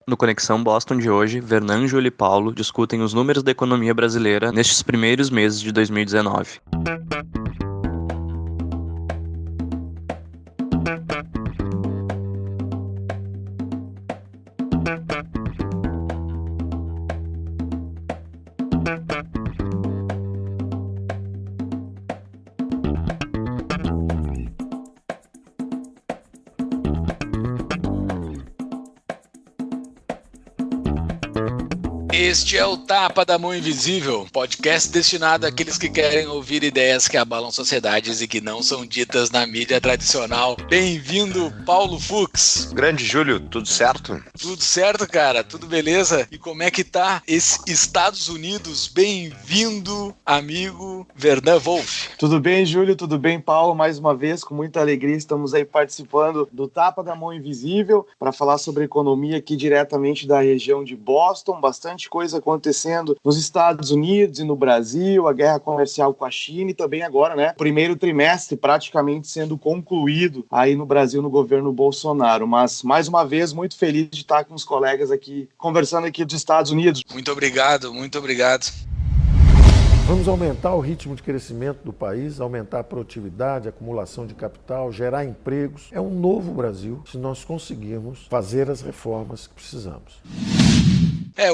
No Conexão Boston de hoje, Vernan, Júlio e Paulo discutem os números da economia brasileira nestes primeiros meses de 2019. Este é o Tapa da Mão Invisível, podcast destinado àqueles que querem ouvir ideias que abalam sociedades e que não são ditas na mídia tradicional. Bem-vindo, Paulo Fux. Grande Júlio, tudo certo? Tudo certo, cara, tudo beleza? E como é que tá esse Estados Unidos? Bem-vindo, amigo Vernan Wolff. Tudo bem, Júlio? Tudo bem, Paulo? Mais uma vez, com muita alegria, estamos aí participando do Tapa da Mão Invisível para falar sobre economia aqui diretamente da região de Boston. Bastante coisa acontecendo nos Estados Unidos e no Brasil, a guerra comercial com a China e também agora, né, primeiro trimestre praticamente sendo concluído aí no Brasil no governo Bolsonaro. Mas, mais uma vez, muito feliz de estar com os colegas aqui, conversando aqui dos Estados Unidos. Muito obrigado, muito obrigado. Vamos aumentar o ritmo de crescimento do país, aumentar a produtividade, a acumulação de capital, gerar empregos. É um novo Brasil se nós conseguirmos fazer as reformas que precisamos.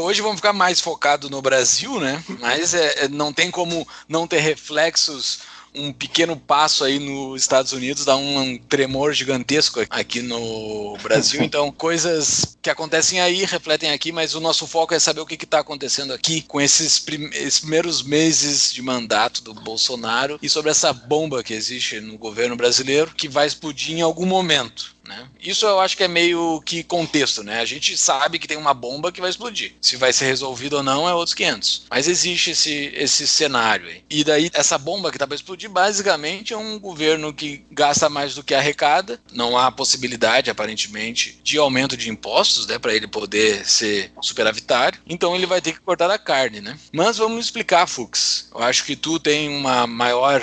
Hoje vamos ficar mais focado no Brasil, né? Mas não tem como não ter reflexos. Um pequeno passo aí nos Estados Unidos dá um tremor gigantesco aqui no Brasil. Então, coisas que acontecem aí refletem aqui, mas o nosso foco é saber o que está acontecendo aqui com esses primeiros meses de mandato do Bolsonaro e sobre essa bomba que existe no governo brasileiro que vai explodir em algum momento. Isso eu acho que é meio que contexto, né? A gente sabe que tem uma bomba que vai explodir. Se vai ser resolvido ou não é outros 500. Mas existe esse cenário aí. E daí essa bomba que tá para explodir basicamente é um governo que gasta mais do que arrecada. Não há possibilidade, aparentemente, de aumento de impostos, né? Para ele poder ser superavitário. Então ele vai ter que cortar a carne, né? Mas vamos explicar, Fux. Eu acho que tu tem uma maior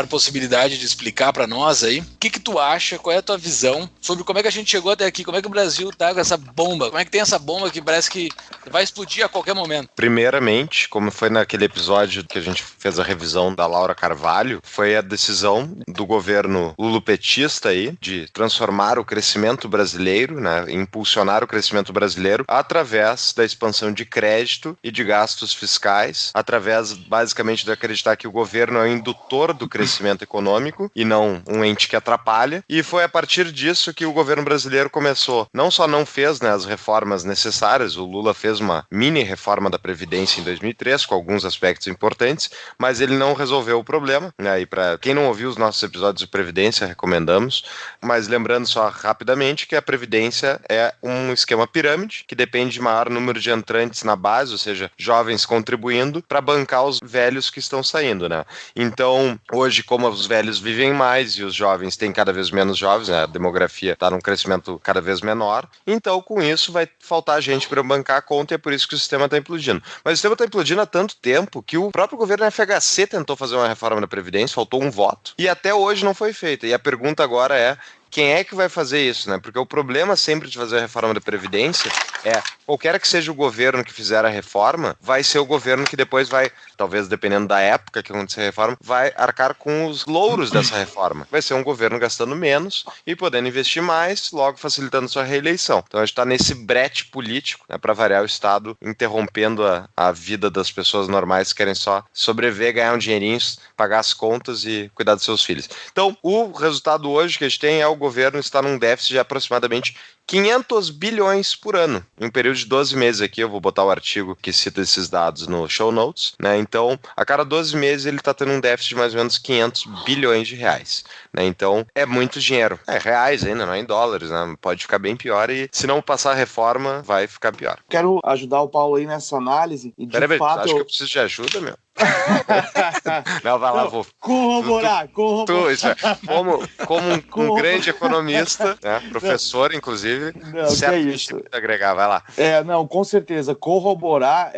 possibilidade de explicar para nós aí. O que tu acha? Qual é a tua visão sobre como é que a gente chegou até aqui, como é que o Brasil tá com essa bomba, como é que tem essa bomba que parece que vai explodir a qualquer momento? Primeiramente, como foi naquele episódio que a gente fez a revisão da Laura Carvalho, foi a decisão do governo lulopetista aí de transformar o crescimento brasileiro, né, impulsionar o crescimento brasileiro através da expansão de crédito e de gastos fiscais, através basicamente de acreditar que o governo é o indutor do crescimento econômico e não um ente que atrapalha, e foi a partir disso que o governo brasileiro começou. Não só não fez, né, as reformas necessárias, o Lula fez uma mini reforma da Previdência em 2003, com alguns aspectos importantes, mas ele não resolveu o problema, né, e para quem não ouviu os nossos episódios de Previdência, recomendamos, mas lembrando só rapidamente que a Previdência é um esquema pirâmide, que depende de maior número de entrantes na base, ou seja, jovens contribuindo para bancar os velhos que estão saindo, né. Então, hoje, como os velhos vivem mais e os jovens têm cada vez menos jovens, né, a demografia está num crescimento cada vez menor, então com isso vai faltar gente para bancar a conta e é por isso que o sistema está implodindo. Mas o sistema está implodindo há tanto tempo que o próprio governo FHC tentou fazer uma reforma da Previdência, faltou um voto, e até hoje não foi feita. E a pergunta agora é: quem é que vai fazer isso, né? Porque o problema sempre de fazer a reforma da Previdência é, qualquer que seja o governo que fizer a reforma, vai ser o governo que depois vai, talvez dependendo da época que acontecer a reforma, vai arcar com os louros dessa reforma. Vai ser um governo gastando menos e podendo investir mais, logo facilitando sua reeleição. Então a gente está nesse brete político, né, para variar o Estado, interrompendo a vida das pessoas normais que querem só sobreviver, ganhar um dinheirinho, pagar as contas e cuidar dos seus filhos. Então, o resultado hoje que a gente tem é o governo está num déficit de aproximadamente 500 bilhões por ano, em um período de 12 meses aqui. Eu vou botar o artigo que cita esses dados no show notes, né? Então, a cada 12 meses ele está tendo um déficit de mais ou menos 500 bilhões de reais, né? Então, é muito dinheiro. É reais ainda, não é em dólares, né? Pode ficar bem pior e se não passar a reforma, vai ficar pior. Quero ajudar o Paulo aí nessa análise e de Peraí, fato... acho que eu preciso de ajuda, meu. Não, vai lá, Wolf. Corroborar. Como um grande economista, né, professor, inclusive, certamente tem que agregar, vai lá. Com certeza, corroborar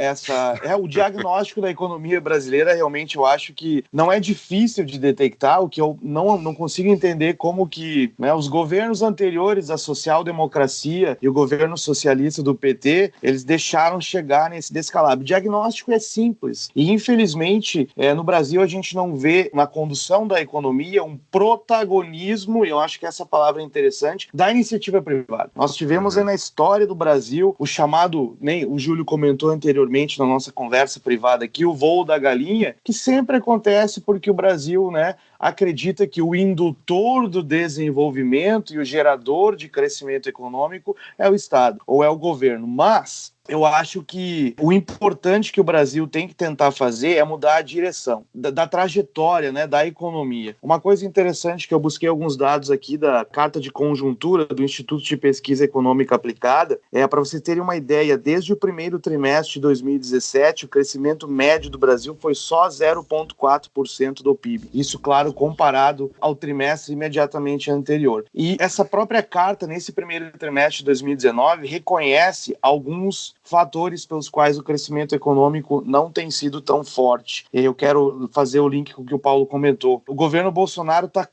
o diagnóstico da economia brasileira, realmente eu acho que não é difícil de detectar, o que eu não consigo entender como que, né, os governos anteriores da social-democracia e o governo socialista do PT, eles deixaram chegar nesse descalabro. O diagnóstico é simples e, infelizmente, no Brasil a gente não vê na condução da economia um protagonismo, e eu acho que essa palavra é interessante, da iniciativa privada. Nós tivemos na história do Brasil o chamado, nem o Júlio comentou anteriormente na nossa conversa privada aqui, o voo da galinha, que sempre acontece porque o Brasil, né, acredita que o indutor do desenvolvimento e o gerador de crescimento econômico é o Estado ou é o governo. Mas eu acho que o importante que o Brasil tem que tentar fazer é mudar a direção da trajetória, né, da economia. Uma coisa interessante que eu busquei alguns dados aqui da Carta de Conjuntura do Instituto de Pesquisa Econômica Aplicada, para vocês terem uma ideia, desde o primeiro trimestre de 2017, o crescimento médio do Brasil foi só 0,4% do PIB. Isso, claro, comparado ao trimestre imediatamente anterior. E essa própria carta, nesse primeiro trimestre de 2019, reconhece alguns fatores pelos quais o crescimento econômico não tem sido tão forte. Eu quero fazer o link com o que o Paulo comentou. O governo Bolsonaro está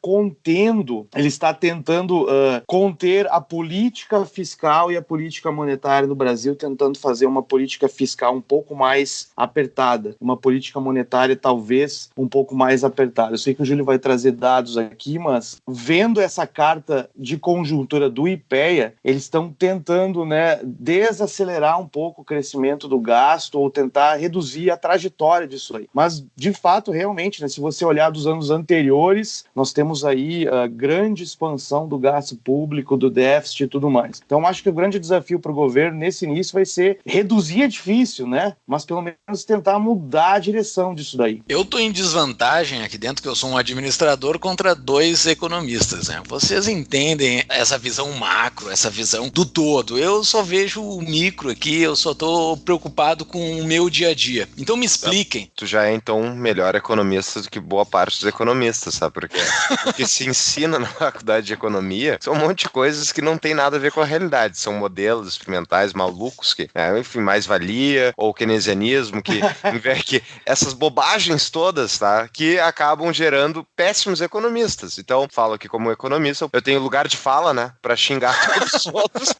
ele está tentando conter a política fiscal e a política monetária no Brasil, tentando fazer uma política fiscal um pouco mais apertada, uma política monetária talvez um pouco mais apertada. Eu sei que o Júlio vai trazer dados aqui, mas vendo essa carta de conjuntura do IPEA, eles estão tentando, né, desacelerar um pouco o crescimento do gasto ou tentar reduzir a trajetória disso aí. Mas, de fato, realmente, né, se você olhar dos anos anteriores, nós temos aí a grande expansão do gasto público, do déficit e tudo mais. Então, acho que o grande desafio para o governo nesse início vai ser reduzir, é difícil, né? Mas pelo menos tentar mudar a direção disso daí. Eu estou em desvantagem aqui dentro, que eu sou um administrador contra dois economistas, né? Vocês entendem essa visão macro, essa visão do todo. Eu só vejo o micro aqui, eu só estou preocupado com o meu dia a dia. Então me expliquem. Tu já é, então, melhor economista do que boa parte dos economistas, sabe? Porque o que se ensina na faculdade de economia são um monte de coisas que não tem nada a ver com a realidade. São modelos experimentais malucos que, enfim, mais-valia, ou keynesianismo, que essas bobagens todas, tá? Que acabam gerando péssimos economistas. Então, falo aqui como economista, eu tenho lugar de fala, né? Pra xingar todos os outros.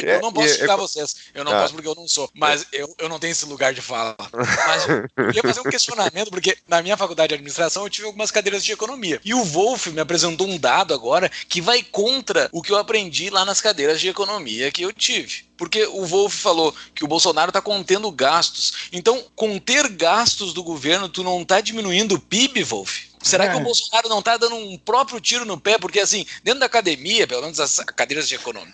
Eu não posso xingar vocês, eu não posso porque eu não sou, mas eu não tenho esse lugar de fala. Mas eu queria fazer um questionamento, porque na minha faculdade de administração eu tive algumas cadeiras de economia, e o Wolf me apresentou um dado agora que vai contra o que eu aprendi lá nas cadeiras de economia que eu tive. Porque o Wolf falou que o Bolsonaro está contendo gastos. Então, conter gastos do governo, tu não está diminuindo o PIB, Wolf? Será que o Bolsonaro não está dando um próprio tiro no pé? Porque, assim, dentro da academia, pelo menos as cadeiras de economia,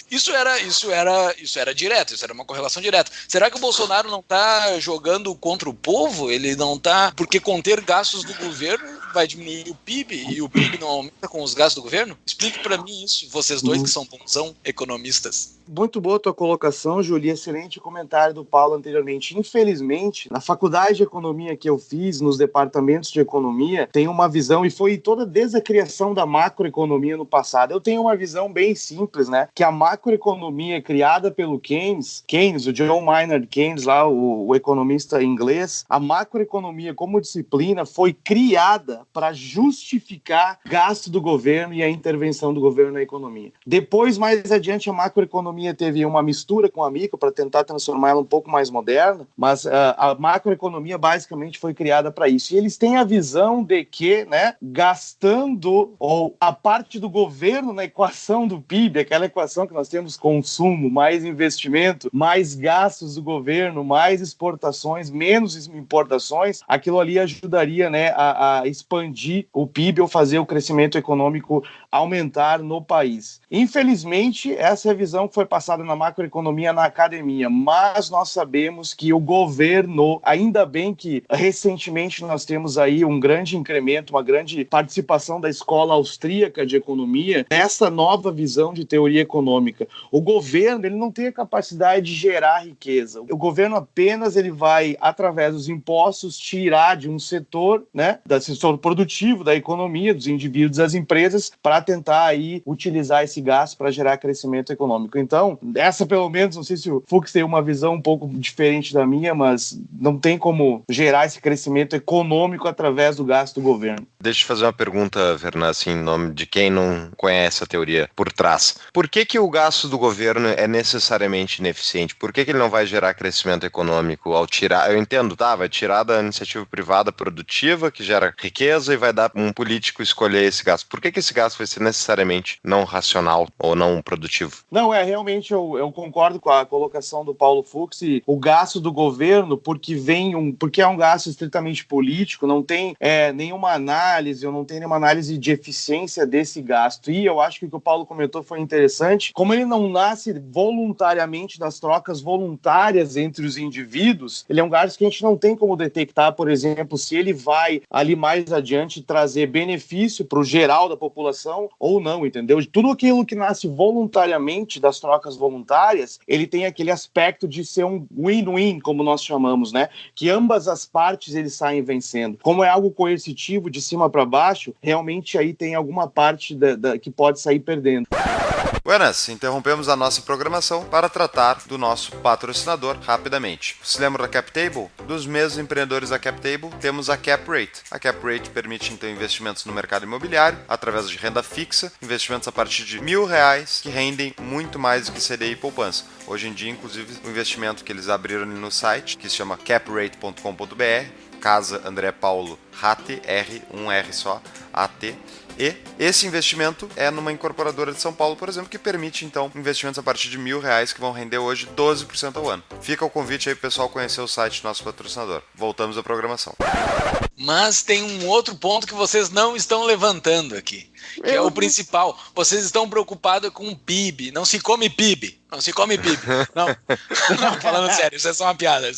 isso era direto, isso era uma correlação direta. Será que o Bolsonaro não está jogando contra o povo? Ele não está... Porque conter gastos do governo vai diminuir o PIB e o PIB não aumenta com os gastos do governo? Explique para mim isso, vocês dois que são economistas. Muito boa a tua colocação, Júlia. Excelente comentário do Paulo anteriormente. Infelizmente, na faculdade de economia que eu fiz, nos departamentos de economia, tem uma visão, e foi toda desde a criação da macroeconomia no passado. Eu tenho uma visão bem simples, né? Que a macroeconomia criada pelo Keynes, o John Maynard Keynes, lá, o economista inglês, a macroeconomia como disciplina foi criada para justificar gasto do governo e a intervenção do governo na economia. Depois, mais adiante, a macroeconomia teve uma mistura com a micro para tentar transformar ela um pouco mais moderna, mas a macroeconomia basicamente foi criada para isso. E eles têm a visão de que, né, gastando ou a parte do governo na equação do PIB, aquela equação que nós temos consumo, mais investimento, mais gastos do governo, mais exportações, menos importações, aquilo ali ajudaria, né, a expandir o PIB ou fazer o crescimento econômico aumentar no país. Infelizmente, essa é a visão que foi foi passada na macroeconomia na academia, mas nós sabemos que o governo, ainda bem que recentemente nós temos aí um grande incremento, uma grande participação da escola austríaca de economia, nessa nova visão de teoria econômica. O governo, ele não tem a capacidade de gerar riqueza. O governo apenas ele vai, através dos impostos, tirar de um setor, né, do setor produtivo da economia, dos indivíduos, das empresas, para tentar aí utilizar esse gasto para gerar crescimento econômico. Então, essa pelo menos, não sei se o Fux tem uma visão um pouco diferente da minha, mas não tem como gerar esse crescimento econômico através do gasto do governo. Deixa eu fazer uma pergunta, Vernan, assim, em nome de quem não conhece a teoria por trás. Por que o gasto do governo é necessariamente ineficiente? Por que ele não vai gerar crescimento econômico ao tirar? Eu entendo, tá? Vai tirar da iniciativa privada produtiva, que gera riqueza, e vai dar um político escolher esse gasto. Por que esse gasto vai ser necessariamente não racional ou não produtivo? Não, realmente eu concordo com a colocação do Paulo Fux. E o gasto do governo, porque é um gasto estritamente político, não tem nenhuma análise, ou não tem nenhuma análise de eficiência desse gasto. E eu acho que o que o Paulo comentou foi interessante. Como ele não nasce voluntariamente das trocas voluntárias entre os indivíduos, ele é um gasto que a gente não tem como detectar, por exemplo, se ele vai ali mais adiante trazer benefício para o geral da população ou não, entendeu? Tudo aquilo que nasce voluntariamente das trocas voluntárias, ele tem aquele aspecto de ser um win-win, como nós chamamos, né? Que ambas as partes eles saem vencendo. Como é algo coercitivo de cima para baixo, realmente aí tem alguma parte que pode sair perdendo. Buenas, interrompemos a nossa programação para tratar do nosso patrocinador rapidamente. Se lembra da CapTable? Dos mesmos empreendedores da CapTable, temos a CapRate. A CapRate permite então investimentos no mercado imobiliário através de renda fixa, investimentos a partir de R$1.000 que rendem muito mais do que CDI e poupança. Hoje em dia, inclusive, o investimento que eles abriram no site, que se chama caprate.com.br, Casa André Paulo Rate, R1R só, AT. E esse investimento é numa incorporadora de São Paulo, por exemplo, que permite, então, investimentos a partir de R$1.000 que vão render hoje 12% ao ano. Fica o convite aí, pessoal, conhecer o site do nosso patrocinador. Voltamos à programação. Mas tem um outro ponto que vocês não estão levantando aqui, que é o principal. Vocês estão preocupados com o PIB. Não se come PIB. Não se come PIB. Não, falando sério, isso é só uma piada.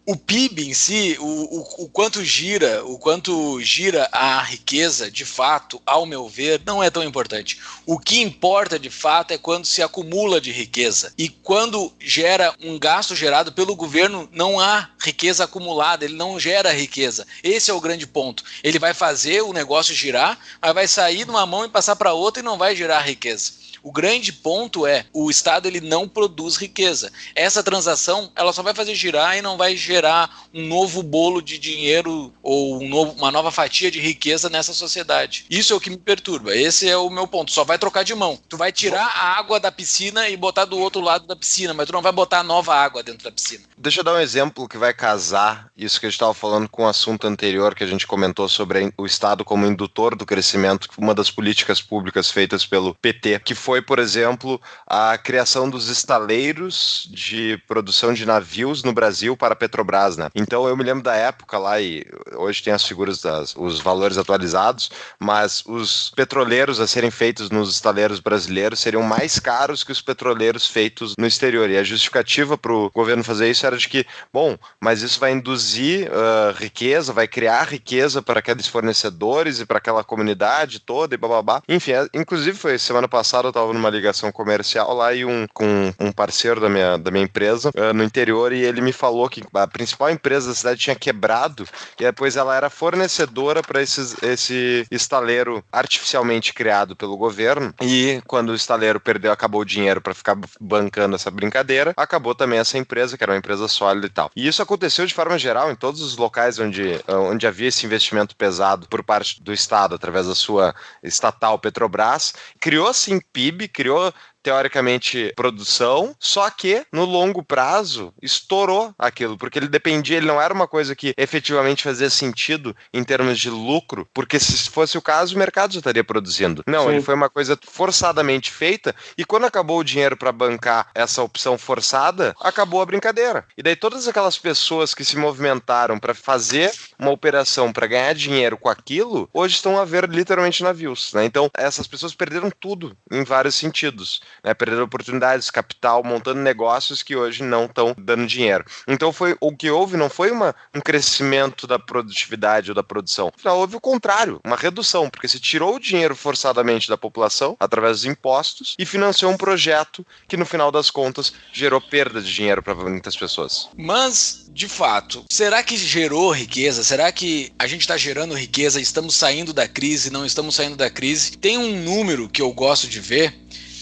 O PIB em si, o quanto gira a riqueza, de fato, ao meu ver, não é tão importante. O que importa, de fato, é quando se acumula de riqueza. E quando gera um gasto gerado pelo governo, não há riqueza acumulada, ele não gera riqueza. Esse é o grande ponto. Ele vai fazer o negócio girar, mas vai sair de uma mão e passar para outra e não vai gerar riqueza. O grande ponto é, o Estado ele não produz riqueza. Essa transação ela só vai fazer girar e não vai gerar um novo bolo de dinheiro ou uma nova fatia de riqueza nessa sociedade. Isso é o que me perturba. Esse é o meu ponto. Só vai trocar de mão. Tu vai tirar a água da piscina e botar do outro lado da piscina, mas tu não vai botar nova água dentro da piscina. Deixa eu dar um exemplo que vai casar isso que a gente estava falando com o assunto anterior que a gente comentou sobre o Estado como indutor do crescimento, uma das políticas públicas feitas pelo PT, que foi, por exemplo, a criação dos estaleiros de produção de navios no Brasil para a Petrobras, né? Então eu me lembro da época lá, e hoje tem as figuras, os valores atualizados, mas os petroleiros a serem feitos nos estaleiros brasileiros seriam mais caros que os petroleiros feitos no exterior. E a justificativa para o governo fazer isso era de que, bom, mas isso vai induzir riqueza, vai criar riqueza para aqueles fornecedores e para aquela comunidade toda e bababá. Enfim, inclusive foi semana passada eu estava numa ligação comercial lá e com um parceiro da minha empresa no interior, e ele me falou que a principal empresa da cidade tinha quebrado e depois ela era fornecedora para esse estaleiro artificialmente criado pelo governo, e quando o estaleiro acabou o dinheiro para ficar bancando essa brincadeira, acabou também essa empresa, que era uma empresa sólida e tal. E isso aconteceu de forma geral em todos os locais onde havia esse investimento pesado por parte do Estado, através da sua estatal Petrobras. Criou-se PIB, criou teoricamente produção, só que no longo prazo estourou aquilo, porque ele não era uma coisa que efetivamente fazia sentido em termos de lucro, porque se fosse o caso o mercado já estaria produzindo. Não, Ele foi uma coisa forçadamente feita, e quando acabou o dinheiro para bancar essa opção forçada, acabou a brincadeira. E daí todas aquelas pessoas que se movimentaram para fazer uma operação para ganhar dinheiro com aquilo, hoje estão a ver literalmente navios, né? Então essas pessoas perderam tudo em vários sentidos. né, perdendo oportunidades, capital, montando negócios que hoje não estão dando dinheiro. Então o que houve não foi um crescimento da produtividade ou da produção, já houve o contrário, uma redução, porque se tirou o dinheiro forçadamente da população através dos impostos e financiou um projeto que no final das contas gerou perda de dinheiro para muitas pessoas. Mas, de fato, será que gerou riqueza? Será que a gente está gerando riqueza? Estamos saindo da crise? Não estamos saindo da crise? Tem um número que eu gosto de ver,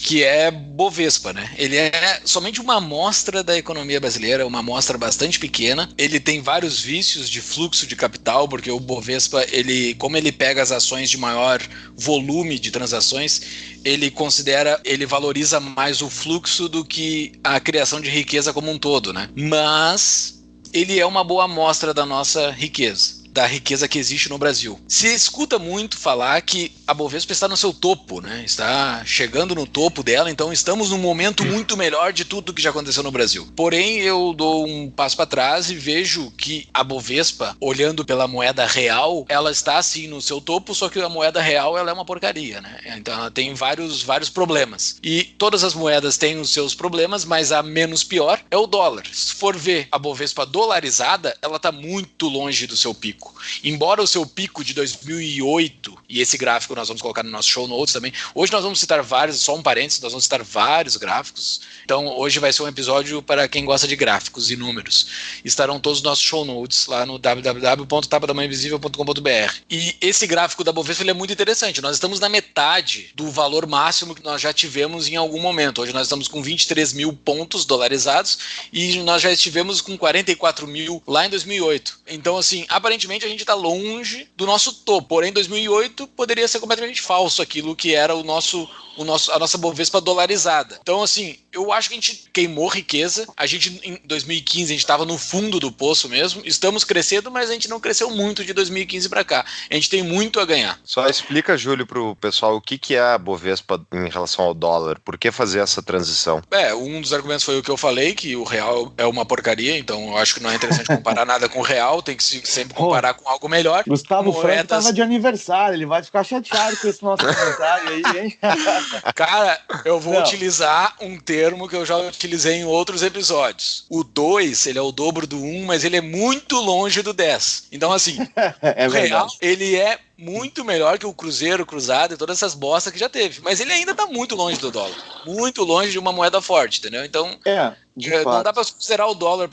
que é Bovespa, né? Ele é somente uma amostra da economia brasileira, uma amostra bastante pequena. Ele tem vários vícios de fluxo de capital, porque o Bovespa, como ele pega as ações de maior volume de transações, ele valoriza mais o fluxo do que a criação de riqueza como um todo, né? Mas ele é uma boa amostra da nossa riqueza, da riqueza que existe no Brasil. Se escuta muito falar que a Bovespa está no seu topo, né? Está chegando no topo dela, então estamos num momento muito melhor de tudo que já aconteceu no Brasil. Porém, eu dou um passo para trás e vejo que a Bovespa, olhando pela moeda real, ela está assim no seu topo, só que a moeda real ela é uma porcaria, né? Então ela tem vários problemas. E todas as moedas têm os seus problemas, mas a menos pior é o dólar. Se for ver a Bovespa dolarizada, ela está muito longe do seu pico. Embora o seu pico de 2008, e esse gráfico nós vamos colocar no nosso show notes também, hoje nós vamos citar vários, só um parênteses, nós vamos citar vários gráficos, então hoje vai ser um episódio para quem gosta de gráficos e números. Estarão todos os nossos show notes lá no www.tapadamãoinvisível.com.br. E esse gráfico da Bovespa ele é muito interessante, nós estamos na metade do valor máximo que nós já tivemos em algum momento. Hoje nós estamos com 23 mil pontos dolarizados e nós já estivemos com 44 mil lá em 2008. Então assim, aparentemente a gente está longe do nosso topo, porém 2008 poderia ser completamente falso aquilo que era a nossa Bovespa dolarizada. Então assim, eu acho que a gente queimou riqueza, em 2015 a gente estava no fundo do poço mesmo, estamos crescendo, mas a gente não cresceu muito de 2015 para cá, a gente tem muito a ganhar. Só explica, Júlio, pro pessoal o que é a Bovespa em relação ao dólar, por que fazer essa transição? Um dos argumentos foi o que eu falei, que o real é uma porcaria, então eu acho que não é interessante comparar nada com o real, tem que sempre comparar com algo melhor. Gustavo Franco tava de aniversário, ele vai ficar chateado com esse nosso comentário aí, hein? Cara, eu vou utilizar um termo que eu já utilizei em outros episódios. O 2, ele é o dobro do 1, mas ele é muito longe do 10. Então, assim, o real, ele é muito melhor que o Cruzeiro, Cruzado e todas essas bostas que já teve. Mas ele ainda tá muito longe do dólar. Muito longe de uma moeda forte, entendeu? Então, não dá para considerar o dólar,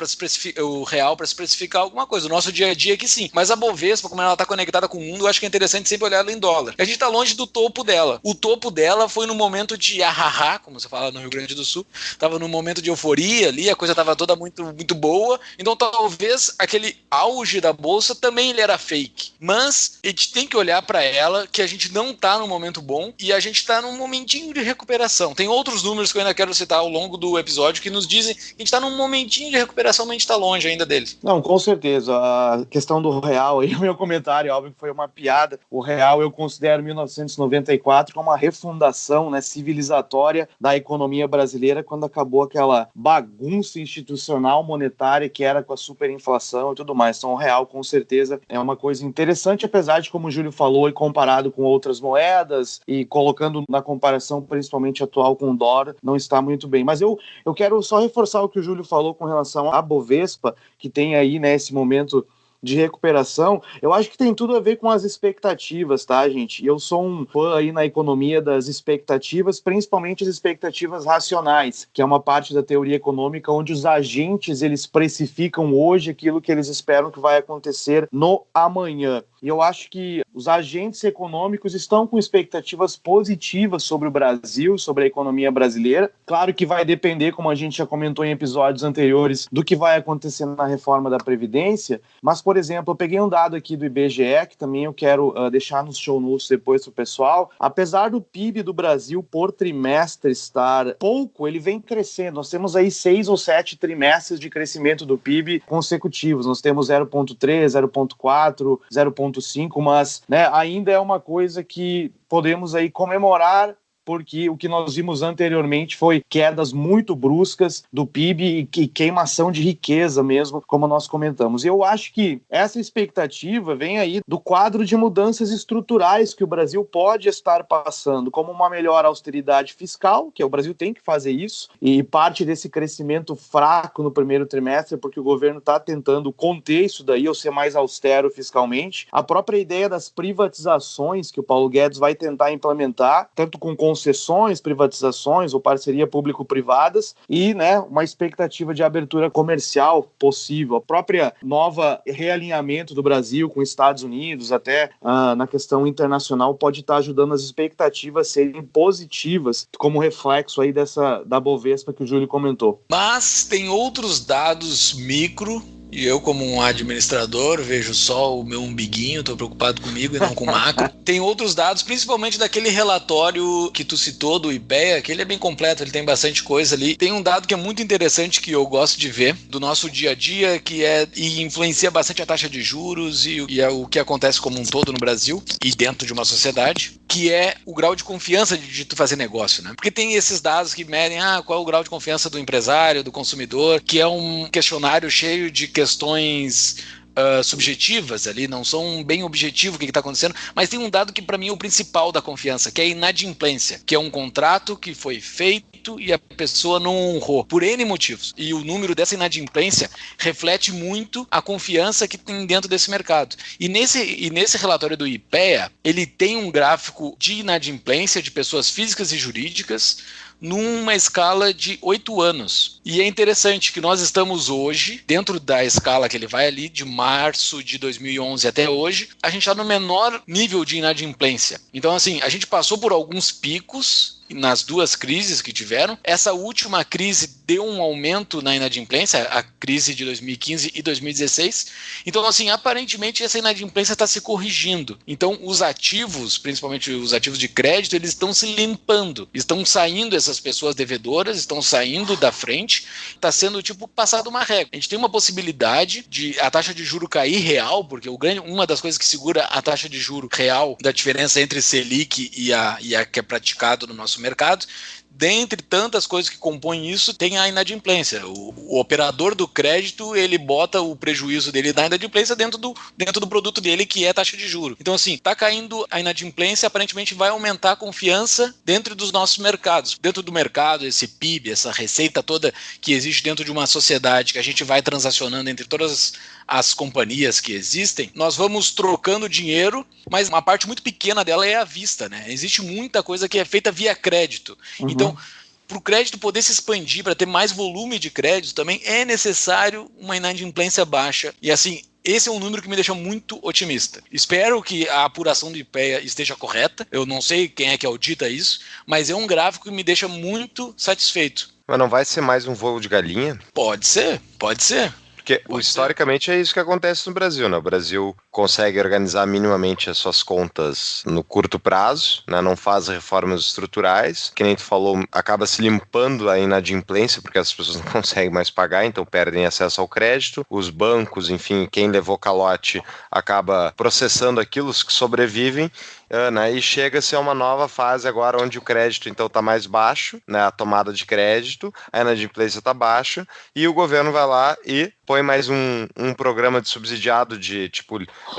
o real, para se especificar alguma coisa. O nosso dia a dia aqui sim. Mas a Bovespa, como ela tá conectada com o mundo, eu acho que é interessante sempre olhar ela em dólar. A gente tá longe do topo dela. O topo dela foi no momento de ahahá, como você fala no Rio Grande do Sul. Tava num momento de euforia ali, a coisa tava toda muito, muito boa. Então talvez aquele auge da bolsa também ele era fake. Mas a gente tem que olhar para ela que a gente não tá num momento bom e a gente tá num momentinho de recuperação. Tem outros números que eu ainda quero citar ao longo do episódio que nos dizem que a gente tá num momentinho de recuperação, mas a gente tá longe ainda dele. Não, com certeza. A questão do real aí, o meu comentário, óbvio que foi uma piada. O real eu considero 1994 como uma refundação, né, civilizatória da economia brasileira, quando acabou aquela bagunça institucional monetária que era com a superinflação e tudo mais. Então o real com certeza é uma coisa interessante, apesar de, como o Júlio falou, e comparado com outras moedas e colocando na comparação principalmente atual com o dólar, não está muito bem. Mas eu quero só reforçar o que o Júlio falou com relação à Bovespa, que tem aí, né, esse momento de recuperação. Eu acho que tem tudo a ver com as expectativas, tá, gente? Eu sou um fã aí na economia das expectativas, principalmente as expectativas racionais, que é uma parte da teoria econômica onde os agentes, eles precificam hoje aquilo que eles esperam que vai acontecer no amanhã. E eu acho que os agentes econômicos estão com expectativas positivas sobre o Brasil, sobre a economia brasileira. Claro que vai depender, como a gente já comentou em episódios anteriores, do que vai acontecer na reforma da Previdência, mas, por exemplo, eu peguei um dado aqui do IBGE, que também eu quero deixar nos show notes depois pro pessoal. Apesar do PIB do Brasil por trimestre estar pouco, ele vem crescendo. Nós temos aí 6 ou 7 trimestres de crescimento do PIB consecutivos. Nós temos 0,3, 0,4, 0,5, mas, né, ainda é uma coisa que podemos aí comemorar porque o que nós vimos anteriormente foi quedas muito bruscas do PIB e queimação de riqueza mesmo, como nós comentamos. E eu acho que essa expectativa vem aí do quadro de mudanças estruturais que o Brasil pode estar passando, como uma melhor austeridade fiscal, que o Brasil tem que fazer isso, e parte desse crescimento fraco no primeiro trimestre, porque o governo está tentando conter isso daí, ou ser mais austero fiscalmente. A própria ideia das privatizações que o Paulo Guedes vai tentar implementar, tanto com concessões, privatizações ou parceria público-privadas, e uma expectativa de abertura comercial possível. A própria nova realinhamento do Brasil com os Estados Unidos, até na questão internacional, pode estar ajudando as expectativas a serem positivas, como reflexo aí da Bovespa que o Júlio comentou. Mas tem outros dados micro, e eu, como um administrador, vejo só o meu umbiguinho, estou preocupado comigo e não com o macro. Tem outros dados, principalmente daquele relatório que tu citou do IPEA, que ele é bem completo, ele tem bastante coisa ali. Tem um dado que é muito interessante que eu gosto de ver, do nosso dia a dia, e influencia bastante a taxa de juros e é o que acontece como um todo no Brasil e dentro de uma sociedade, que é o grau de confiança de tu fazer negócio, né? Porque tem esses dados que medem qual é o grau de confiança do empresário, do consumidor, que é um questionário cheio de questões subjetivas ali, não são bem objetivos o que está acontecendo, mas tem um dado que para mim é o principal da confiança, que é a inadimplência, que é um contrato que foi feito e a pessoa não honrou, por N motivos. E o número dessa inadimplência reflete muito a confiança que tem dentro desse mercado. E nesse relatório do IPEA, ele tem um gráfico de inadimplência de pessoas físicas e jurídicas numa escala de 8 anos. E é interessante que nós estamos hoje, dentro da escala que ele vai ali, de março de 2011 até hoje, a gente está no menor nível de inadimplência. Então, assim, a gente passou por alguns picos nas duas crises que tiveram. Essa última crise deu um aumento na inadimplência, a crise de 2015 e 2016. Então, assim, aparentemente essa inadimplência está se corrigindo. Então, os ativos, principalmente os ativos de crédito, eles estão se limpando. Estão saindo essas pessoas devedoras, estão saindo da frente. Está sendo, passado uma régua. A gente tem uma possibilidade de a taxa de juro cair real, porque uma das coisas que segura a taxa de juro real da diferença entre Selic e a que é praticado no nosso mercado, dentre tantas coisas que compõem isso, tem a inadimplência. O operador do crédito, ele bota o prejuízo dele da inadimplência dentro do produto dele, que é taxa de juros. Então, assim, tá caindo a inadimplência, aparentemente vai aumentar a confiança dentro dos nossos mercados. Dentro do mercado, esse PIB, essa receita toda que existe dentro de uma sociedade, que a gente vai transacionando entre todas as companhias que existem, nós vamos trocando dinheiro, mas uma parte muito pequena dela é à vista, né? Existe muita coisa que é feita via crédito. Uhum. Então, para o crédito poder se expandir, para ter mais volume de crédito, também é necessário uma inadimplência baixa. E assim, esse é um número que me deixa muito otimista. Espero que a apuração do IPEA esteja correta. Eu não sei quem é que audita isso, mas é um gráfico que me deixa muito satisfeito. Mas não vai ser mais um voo de galinha? Pode ser, pode ser. Porque historicamente é isso que acontece no Brasil, né? O Brasil consegue organizar minimamente as suas contas no curto prazo, né? Não faz reformas estruturais, que nem tu falou, acaba se limpando a inadimplência, porque as pessoas não conseguem mais pagar, então perdem acesso ao crédito. Os bancos, enfim, quem levou calote acaba processando aquilo, os que sobrevivem, né? E chega-se a uma nova fase agora onde o crédito então está mais baixo, né? A tomada de crédito, a inadimplência está baixa, e o governo vai lá e põe mais um programa de subsidiado de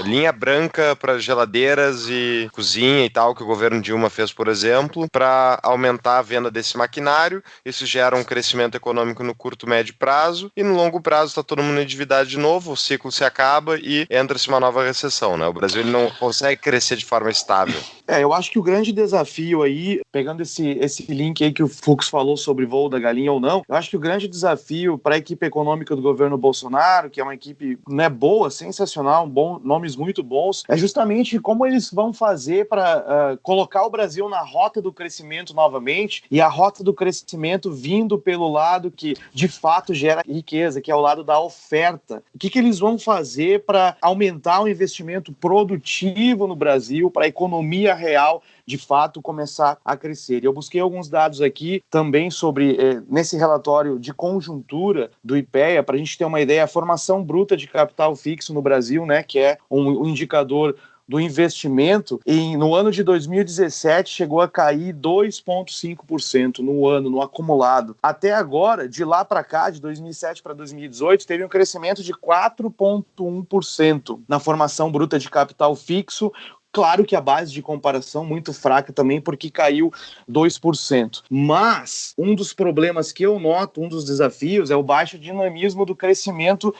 linha branca para geladeiras e cozinha e tal, que o governo Dilma fez, por exemplo, para aumentar a venda desse maquinário. Isso gera um crescimento econômico no curto, médio prazo, e no longo prazo está todo mundo endividado de novo, o ciclo se acaba e entra-se uma nova recessão, né? O Brasil ele não consegue crescer de forma estável. Eu acho que o grande desafio aí, pegando esse link aí que o Fux falou sobre voo da galinha ou não, eu acho que o grande desafio para a equipe econômica do governo Bolsonaro, que é uma equipe boa, sensacional, nomes muito bons, é justamente como eles vão fazer para colocar o Brasil na rota do crescimento novamente, e a rota do crescimento vindo pelo lado que de fato gera riqueza, que é o lado da oferta. O que eles vão fazer para aumentar o investimento produtivo no Brasil, para a economia real de fato começar a crescer? Eu busquei alguns dados aqui também sobre, nesse relatório de conjuntura do IPEA, para a gente ter uma ideia, a formação bruta de capital fixo no Brasil, né, que é um indicador do investimento no ano de 2017 chegou a cair 2,5% no acumulado. Até agora, de lá para cá, de 2007 para 2018, teve um crescimento de 4,1% na formação bruta de capital fixo. Claro que a base de comparação muito fraca também, porque caiu 2%. Mas um dos problemas que eu noto, um dos desafios, é o baixo dinamismo do crescimento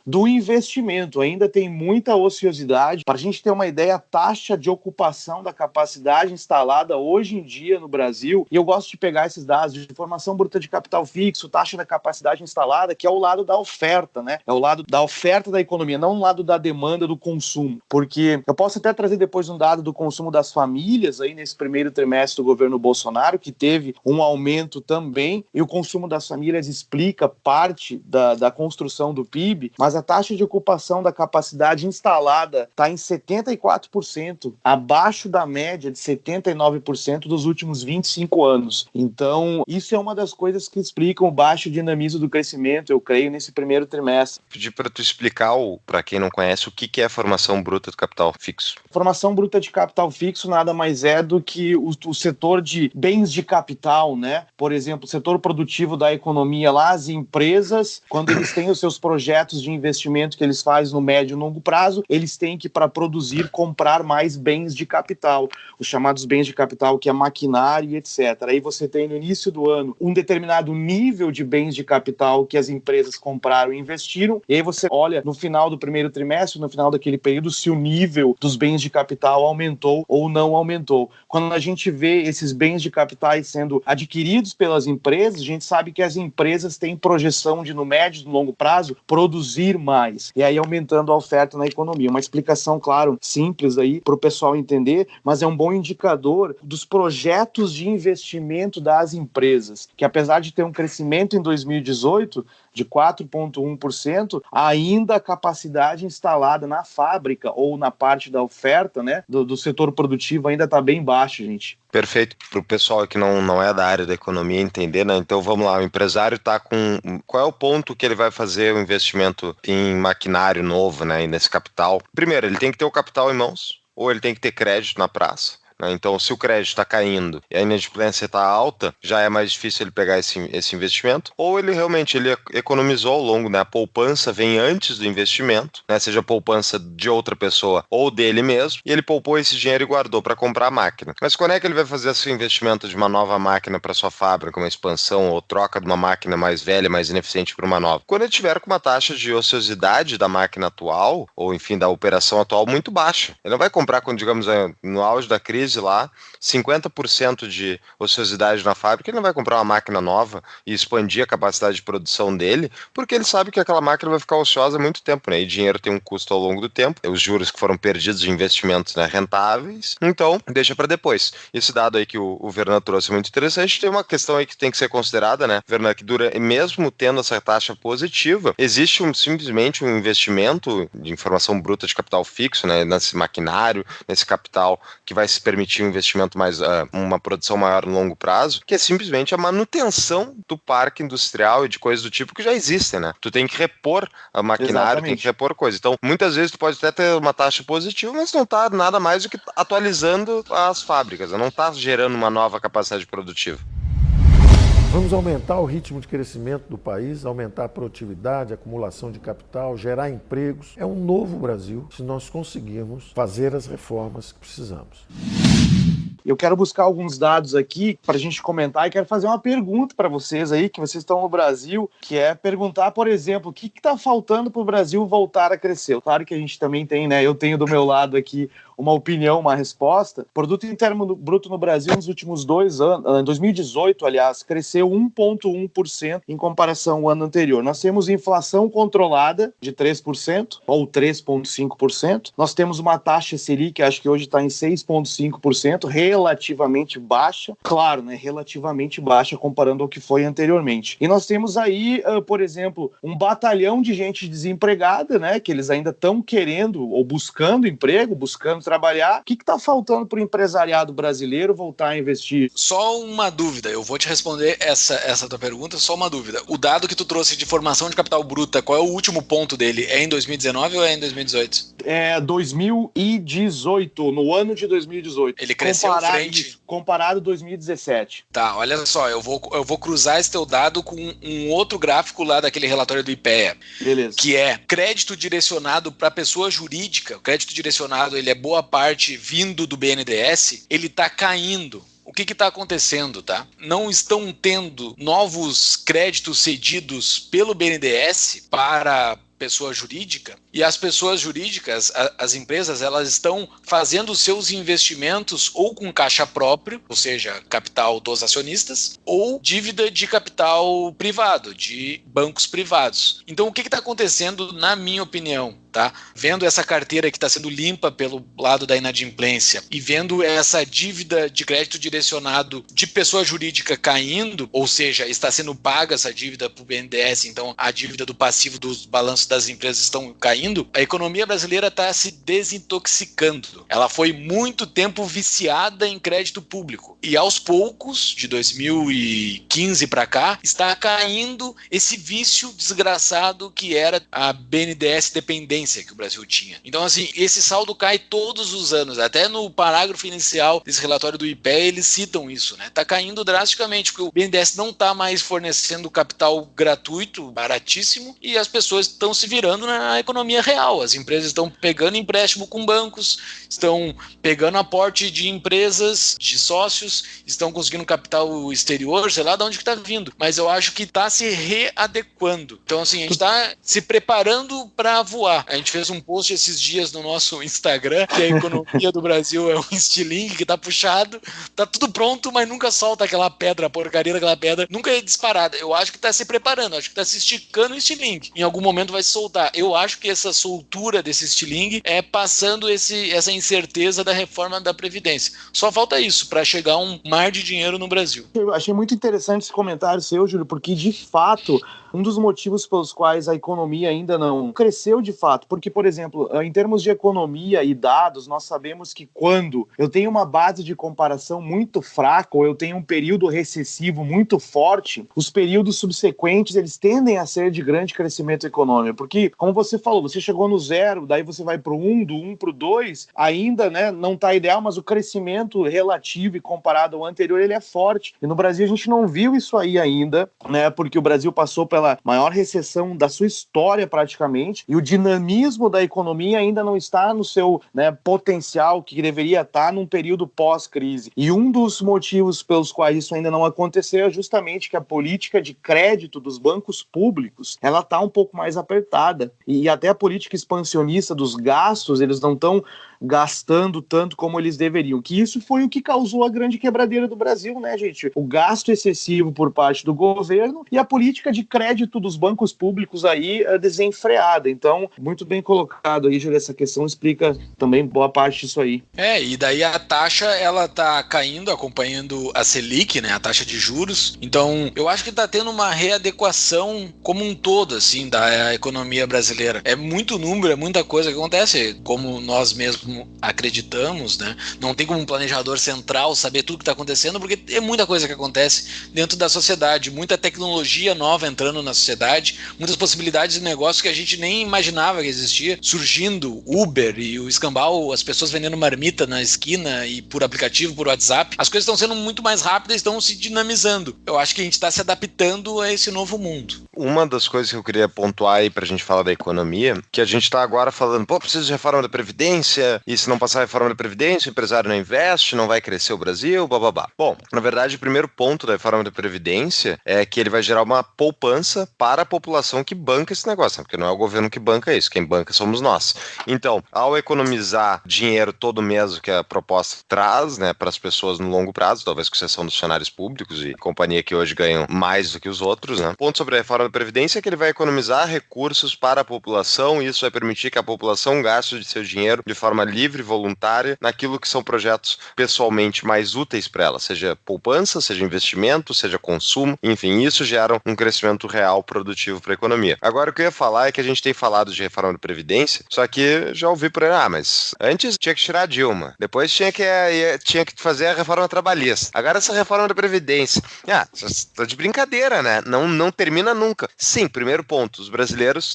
do investimento. Ainda tem muita ociosidade. Para a gente ter uma ideia, a taxa de ocupação da capacidade instalada hoje em dia no Brasil, e eu gosto de pegar esses dados de formação bruta de capital fixo, taxa da capacidade instalada, que é o lado da oferta, né? É o lado da oferta da economia, não o lado da demanda do consumo. Porque eu posso até trazer depois um dado do consumo das famílias aí nesse primeiro trimestre do governo Bolsonaro, que teve um aumento também, e o consumo das famílias explica parte da construção do PIB, mas a taxa de ocupação da capacidade instalada está em 74%, abaixo da média de 79% dos últimos 25 anos. Então, isso é uma das coisas que explicam o baixo dinamismo do crescimento, eu creio, nesse primeiro trimestre. Pedir para tu explicar, para quem não conhece, o que é a formação bruta do capital fixo. Formação bruta de capital fixo nada mais é do que o setor de bens de capital, né? Por exemplo, o setor produtivo da economia lá, as empresas, quando eles têm os seus projetos de investimento que eles fazem no médio e longo prazo, eles têm que, para produzir, comprar mais bens de capital, os chamados bens de capital, que é maquinário e etc. Aí você tem no início do ano um determinado nível de bens de capital que as empresas compraram e investiram, e aí você olha no final do primeiro trimestre, no final daquele período, se o nível dos bens de capital aumentou ou não aumentou. Quando a gente vê esses bens de capitais sendo adquiridos pelas empresas, a gente sabe que as empresas têm projeção de, no médio e no longo prazo, produzir mais, e aí aumentando a oferta na economia. Uma explicação, claro, simples aí para o pessoal entender, mas é um bom indicador dos projetos de investimento das empresas, que apesar de ter um crescimento em 2018 de 4,1%, ainda a capacidade instalada na fábrica ou na parte da oferta, né, do setor produtivo ainda está bem baixo, gente. Perfeito, para o pessoal que não é da área da economia entender, né? Então vamos lá, o empresário está com... Qual é o ponto que ele vai fazer o investimento em maquinário novo, né? E nesse capital? Primeiro, ele tem que ter o capital em mãos, ou ele tem que ter crédito na praça. Então, se o crédito está caindo e a inadimplência está alta, já é mais difícil ele pegar esse investimento, ou ele realmente economizou ao longo, né? A poupança vem antes do investimento, né? Seja a poupança de outra pessoa ou dele mesmo, e ele poupou esse dinheiro e guardou para comprar a máquina. Mas quando é que ele vai fazer esse investimento de uma nova máquina para sua fábrica, uma expansão ou troca de uma máquina mais velha, mais ineficiente por uma nova? Quando ele tiver com uma taxa de ociosidade da máquina atual, ou enfim, da operação atual muito baixa. Ele não vai comprar quando, digamos, no auge da crise lá, 50% de ociosidade na fábrica, ele não vai comprar uma máquina nova e expandir a capacidade de produção dele, porque ele sabe que aquela máquina vai ficar ociosa há muito tempo, né? E dinheiro tem um custo ao longo do tempo, os juros que foram perdidos de investimentos, né, rentáveis, então deixa para depois. Esse dado aí que o Vernan trouxe é muito interessante. Tem uma questão aí que tem que ser considerada, né, Vernan, que mesmo tendo essa taxa positiva, existe simplesmente um investimento de informação bruta de capital fixo, né, nesse maquinário, nesse capital que vai se permitir um investimento mais, uma produção maior no longo prazo, que é simplesmente a manutenção do parque industrial e de coisas do tipo que já existem, né? Tu tem que repor a maquinário, exatamente, tem que repor coisas. Então, muitas vezes tu pode até ter uma taxa positiva, mas não tá nada mais do que atualizando as fábricas, não tá gerando uma nova capacidade produtiva. Vamos aumentar o ritmo de crescimento do país, aumentar a produtividade, a acumulação de capital, gerar empregos. É um novo Brasil se nós conseguirmos fazer as reformas que precisamos. Eu quero buscar alguns dados aqui para a gente comentar e quero fazer uma pergunta para vocês aí, que vocês estão no Brasil, que é perguntar, por exemplo, o que está faltando para o Brasil voltar a crescer? Claro que a gente também tem, né? Eu tenho do meu lado aqui uma opinião, uma resposta. Produto interno bruto no Brasil nos últimos 2 anos, em 2018, aliás, cresceu 1,1% em comparação ao ano anterior. Nós temos inflação controlada de 3% ou 3,5%. Nós temos uma taxa Selic, acho que hoje está em 6,5%, relativamente baixa. Claro, né? Relativamente baixa comparando ao que foi anteriormente. E nós temos aí, por exemplo, um batalhão de gente desempregada, né? Que eles ainda estão querendo ou buscando emprego, buscando trabalhar. O que está faltando para o empresariado brasileiro voltar a investir? Só uma dúvida, eu vou te responder essa tua pergunta, só uma dúvida. O dado que tu trouxe de formação de capital bruta, qual é o último ponto dele? É em 2019 ou é em 2018? 2018, no ano de 2018. Ele cresceu frente. Comparado 2017. Tá, olha só, eu vou cruzar esse teu dado com um outro gráfico lá daquele relatório do IPEA. Beleza. Que é crédito direcionado para pessoa jurídica. O crédito direcionado, ele é boa parte vindo do BNDES, ele tá caindo. O que está acontecendo, tá? Não estão tendo novos créditos cedidos pelo BNDES para pessoa jurídica, e as pessoas jurídicas, as empresas, elas estão fazendo seus investimentos ou com caixa próprio, ou seja, capital dos acionistas, ou dívida de capital privado, de bancos privados. Então, o que está acontecendo, na minha opinião, tá? Vendo essa carteira que está sendo limpa pelo lado da inadimplência e vendo essa dívida de crédito direcionado de pessoa jurídica caindo, ou seja, está sendo paga essa dívida para o BNDES, então a dívida do passivo dos balanços das empresas estão caindo, a economia brasileira está se desintoxicando. Ela foi muito tempo viciada em crédito público e aos poucos, de 2015 para cá, está caindo esse vício desgraçado que era a BNDES dependência que o Brasil tinha. Então, assim, esse saldo cai todos os anos. Até no parágrafo inicial desse relatório do IPEA, eles citam isso, né? Está caindo drasticamente, porque o BNDES não está mais fornecendo capital gratuito, baratíssimo, e as pessoas estão se virando na economia real. As empresas estão pegando empréstimo com bancos, estão pegando aporte de empresas, de sócios, estão conseguindo capital exterior, sei lá de onde que está vindo. Mas eu acho que está se readequando. Então, assim, a gente está se preparando para voar. A gente fez um post esses dias no nosso Instagram, que a economia do Brasil é um estilingue que tá puxado, tá tudo pronto, mas nunca solta aquela pedra, a porcaria daquela pedra, nunca é disparada. Eu acho que tá se preparando, acho que tá se esticando o estilingue. Em algum momento vai se soltar. Eu acho que essa soltura desse estilingue é passando essa incerteza da reforma da Previdência. Só falta isso, para chegar um mar de dinheiro no Brasil. Eu achei muito interessante esse comentário seu, Júlio, porque de fato um dos motivos pelos quais a economia ainda não cresceu de fato, porque, por exemplo, em termos de economia e dados, nós sabemos que quando eu tenho uma base de comparação muito fraca ou eu tenho um período recessivo muito forte, os períodos subsequentes, eles tendem a ser de grande crescimento econômico, porque, como você falou, você chegou no 0, daí você vai para o 1, do 1 para o 2, ainda, né, não está ideal, mas o crescimento relativo e comparado ao anterior, ele é forte. E no Brasil a gente não viu isso aí ainda, né, porque o Brasil passou pela maior recessão da sua história praticamente, e o dinamismo da economia ainda não está no seu, né, potencial que deveria estar num período pós-crise. E um dos motivos pelos quais isso ainda não aconteceu é justamente que a política de crédito dos bancos públicos, ela está um pouco mais apertada, e até a política expansionista dos gastos, eles não estão gastando tanto como eles deveriam, que isso foi o que causou a grande quebradeira do Brasil, né, gente? O gasto excessivo por parte do governo e a política de crédito dos bancos públicos aí desenfreada. Então, muito bem colocado aí, Júlio, essa questão explica também boa parte disso aí. E daí a taxa, ela tá caindo, acompanhando a Selic, né, a taxa de juros. Então, eu acho que tá tendo uma readequação como um todo, assim, da economia brasileira. É muito número, é muita coisa que acontece, como nós mesmos acreditamos, né? Não tem como um planejador central saber tudo que está acontecendo, porque é muita coisa que acontece dentro da sociedade, muita tecnologia nova entrando na sociedade, muitas possibilidades de negócio que a gente nem imaginava que existia, surgindo Uber e o escambau, as pessoas vendendo marmita na esquina e por aplicativo, por WhatsApp. As coisas estão sendo muito mais rápidas, estão se dinamizando. Eu acho que a gente está se adaptando a esse novo mundo. Uma das coisas que eu queria pontuar aí pra gente falar da economia, que a gente tá agora falando, precisa de reforma da Previdência, e se não passar a reforma da Previdência, o empresário não investe, não vai crescer o Brasil, bababá. Bom, na verdade, o primeiro ponto da reforma da Previdência é que ele vai gerar uma poupança para a população que banca esse negócio, né? Porque não é o governo que banca isso, quem banca somos nós. Então, ao economizar dinheiro todo mês, o que a proposta traz, né, para as pessoas no longo prazo, talvez com exceção dos funcionários públicos e companhia que hoje ganham mais do que os outros, né? Ponto sobre a reforma da Previdência é que ele vai economizar recursos para a população, e isso vai permitir que a população gaste de seu dinheiro de forma livre, voluntária, naquilo que são projetos pessoalmente mais úteis para ela, seja poupança, seja investimento, seja consumo, enfim, isso gera um crescimento real produtivo para a economia. Agora, o que eu ia falar é que a gente tem falado de reforma da Previdência, só que já ouvi por aí, mas antes tinha que tirar a Dilma, depois tinha que fazer a reforma trabalhista, agora essa reforma da Previdência. Tá de brincadeira, né? Não termina nunca. nunca. Sim, primeiro ponto, os brasileiros,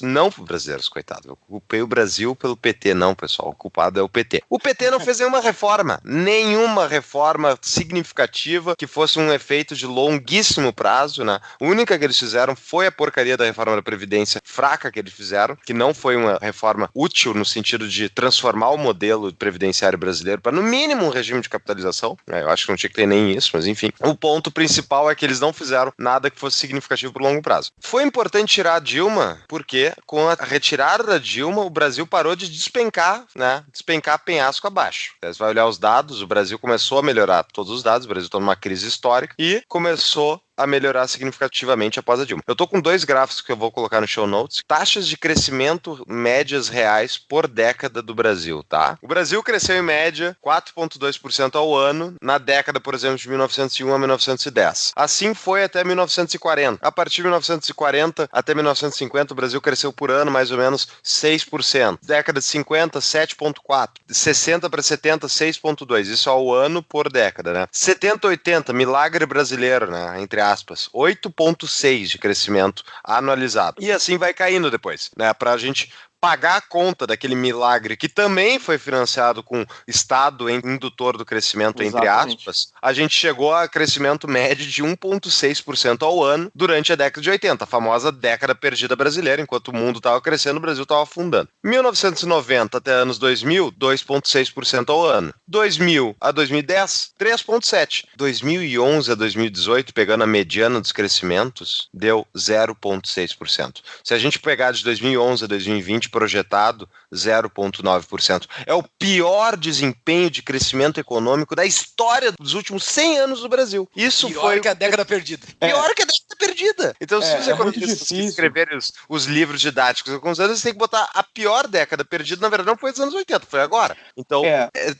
coitado, eu culpei o Brasil pelo PT, não, pessoal, o culpado é o PT. O PT não fez nenhuma reforma significativa que fosse um efeito de longuíssimo prazo, né? A única que eles fizeram foi a porcaria da reforma da Previdência fraca que eles fizeram, que não foi uma reforma útil no sentido de transformar o modelo previdenciário brasileiro para, no mínimo, um regime de capitalização. Eu acho que não tinha que ter nem isso, mas enfim. O ponto principal é que eles não fizeram nada que fosse significativo por longo prazo. Foi importante tirar a Dilma, porque com a retirada da Dilma, o Brasil parou de despencar, né? Despencar penhasco abaixo. Você vai olhar os dados, o Brasil começou a melhorar todos os dados, o Brasil está numa crise histórica e começou a melhorar significativamente após a Dilma. Eu tô com 2 gráficos que eu vou colocar no show notes. Taxas de crescimento médias reais por década do Brasil, tá? O Brasil cresceu em média 4,2% ao ano na década, por exemplo, de 1901 a 1910. Assim foi até 1940. A partir de 1940 até 1950, o Brasil cresceu por ano mais ou menos 6%. Década de 50, 7,4%. De 60 para 70, 6,2%. Isso ao ano por década, né? 70, 80, milagre brasileiro, né? Entre aspas, 8,6% de crescimento anualizado. E assim vai caindo depois, né? Pra gente pagar a conta daquele milagre que também foi financiado com Estado indutor do crescimento, entre aspas, a gente chegou a crescimento médio de 1,6% ao ano durante a década de 80, a famosa década perdida brasileira, enquanto o mundo estava crescendo, o Brasil estava afundando. 1990 até anos 2000, 2,6% ao ano. 2000 a 2010, 3,7%. 2011 a 2018, pegando a mediana dos crescimentos, deu 0,6%. Se a gente pegar de 2011 a 2020, projetado 0,9%. É o pior desempenho de crescimento econômico da história dos últimos 100 anos do Brasil. Isso pior foi que a década perdida. Pior que a década perdida. Então, se os economistas difícil. escreverem os livros didáticos alguns anos, eles têm que botar a pior década perdida, na verdade, não foi dos anos 80, foi agora. Então,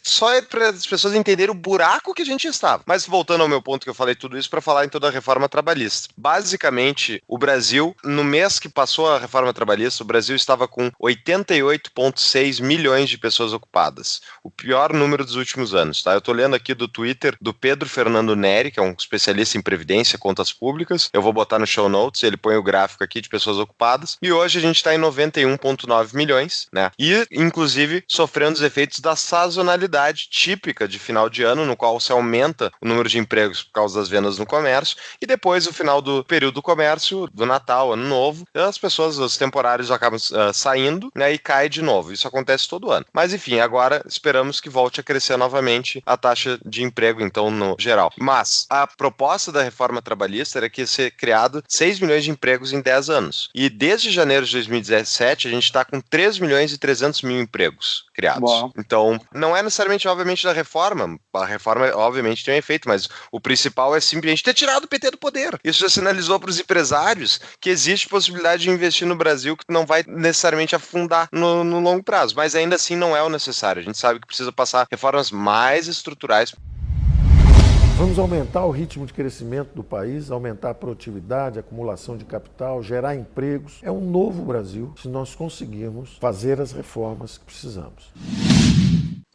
só é para as pessoas entenderem o buraco que a gente estava. Mas voltando ao meu ponto que eu falei tudo isso para falar em toda a reforma trabalhista. Basicamente, o Brasil, no mês que passou a reforma trabalhista, o Brasil estava com 88,6 milhões de pessoas ocupadas. O pior número dos últimos anos, tá? Eu tô lendo aqui do Twitter do Pedro Fernando Neri, que é um especialista em previdência e contas públicas. Eu vou botar no show notes, ele põe o gráfico aqui de pessoas ocupadas. E hoje a gente tá em 91,9 milhões, né? E, inclusive, sofrendo os efeitos da sazonalidade típica de final de ano, no qual se aumenta o número de empregos por causa das vendas no comércio. E depois, o final do período do comércio, do Natal, Ano Novo, as pessoas, os temporários acabam saindo, né, e cai de novo. Isso acontece todo ano. Mas, enfim, agora esperamos que volte a crescer novamente a taxa de emprego, então, no geral. Mas a proposta da reforma trabalhista era que ia ser criado 6 milhões de empregos em 10 anos. E desde janeiro de 2017, a gente está com 3 milhões e 300 mil empregos criados. Bom. Então, não é necessariamente, obviamente, da reforma. A reforma, obviamente, tem um efeito, mas o principal é simplesmente ter tirado o PT do poder. Isso já sinalizou para os empresários que existe possibilidade de investir no Brasil, que não vai necessariamente afundar no longo prazo, mas ainda assim não é o necessário. A gente sabe que precisa passar reformas mais estruturais. Vamos aumentar o ritmo de crescimento do país, aumentar a produtividade, a acumulação de capital, gerar empregos. É um novo Brasil se nós conseguirmos fazer as reformas que precisamos.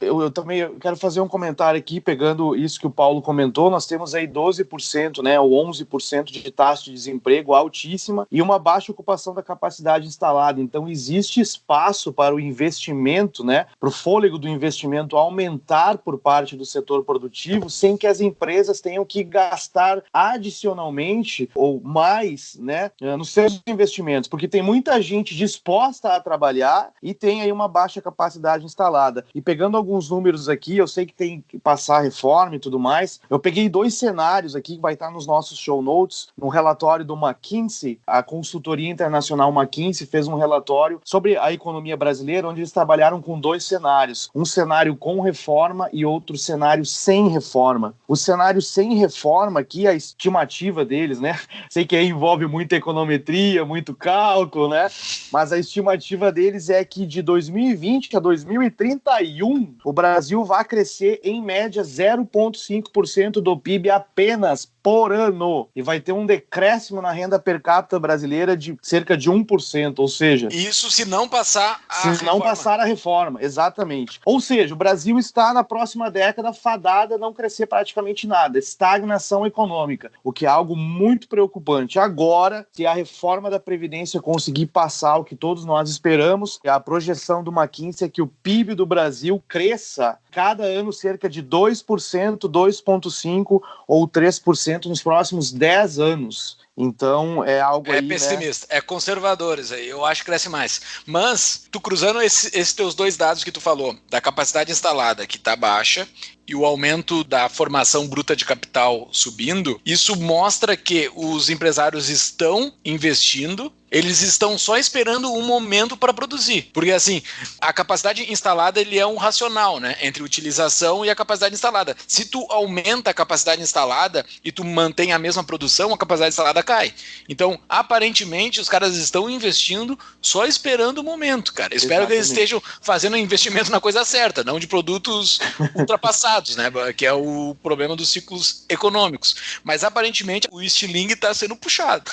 Eu também quero fazer um comentário aqui, pegando isso que o Paulo comentou. Nós temos aí 12%, né, ou 11% de taxa de desemprego altíssima e uma baixa ocupação da capacidade instalada. Então, existe espaço para o investimento, né, para o fôlego do investimento aumentar por parte do setor produtivo, sem que as empresas tenham que gastar adicionalmente ou mais, né, nos seus investimentos, porque tem muita gente disposta a trabalhar e tem aí uma baixa capacidade instalada. E pegando alguns números aqui, eu sei que tem que passar reforma e tudo mais. Eu peguei 2 cenários aqui que vai estar nos nossos show notes, no relatório do McKinsey. A consultoria internacional McKinsey fez um relatório sobre a economia brasileira, onde eles trabalharam com 2 cenários. Um cenário com reforma e outro cenário sem reforma. O cenário sem reforma aqui, a estimativa deles, né? Sei que aí envolve muita econometria, muito cálculo, né? Mas a estimativa deles é que de 2020 a 2031, o Brasil vai crescer em média 0,5% do PIB apenas por ano. E vai ter um decréscimo na renda per capita brasileira de cerca de 1%, ou seja... Isso se não passar a reforma. Se não passar a reforma, exatamente. Ou seja, o Brasil está na próxima década fadada a não crescer praticamente nada, estagnação econômica, o que é algo muito preocupante. Agora, se a reforma da Previdência conseguir passar o que todos nós esperamos, a projeção do McKinsey é que o PIB do Brasil cresça cada ano cerca de 2%, 2,5% ou 3% nos próximos 10 anos. Então, é algo aí, pessimista, né? É conservadores aí, eu acho que cresce mais. Mas, tu cruzando esses teus dois dados que tu falou, da capacidade instalada, que tá baixa, e o aumento da formação bruta de capital subindo, isso mostra que os empresários estão investindo, eles estão só esperando um momento para produzir. Porque, assim, a capacidade instalada, ele é um racional, né? Entre utilização e a capacidade instalada. Se tu aumenta a capacidade instalada e tu mantém a mesma produção, a capacidade instalada cai. Então, aparentemente, os caras estão investindo só esperando o momento, cara. Espero que eles estejam fazendo investimento na coisa certa, não de produtos ultrapassados, né? Que é o problema dos ciclos econômicos. Mas, aparentemente, o estilingue está sendo puxado.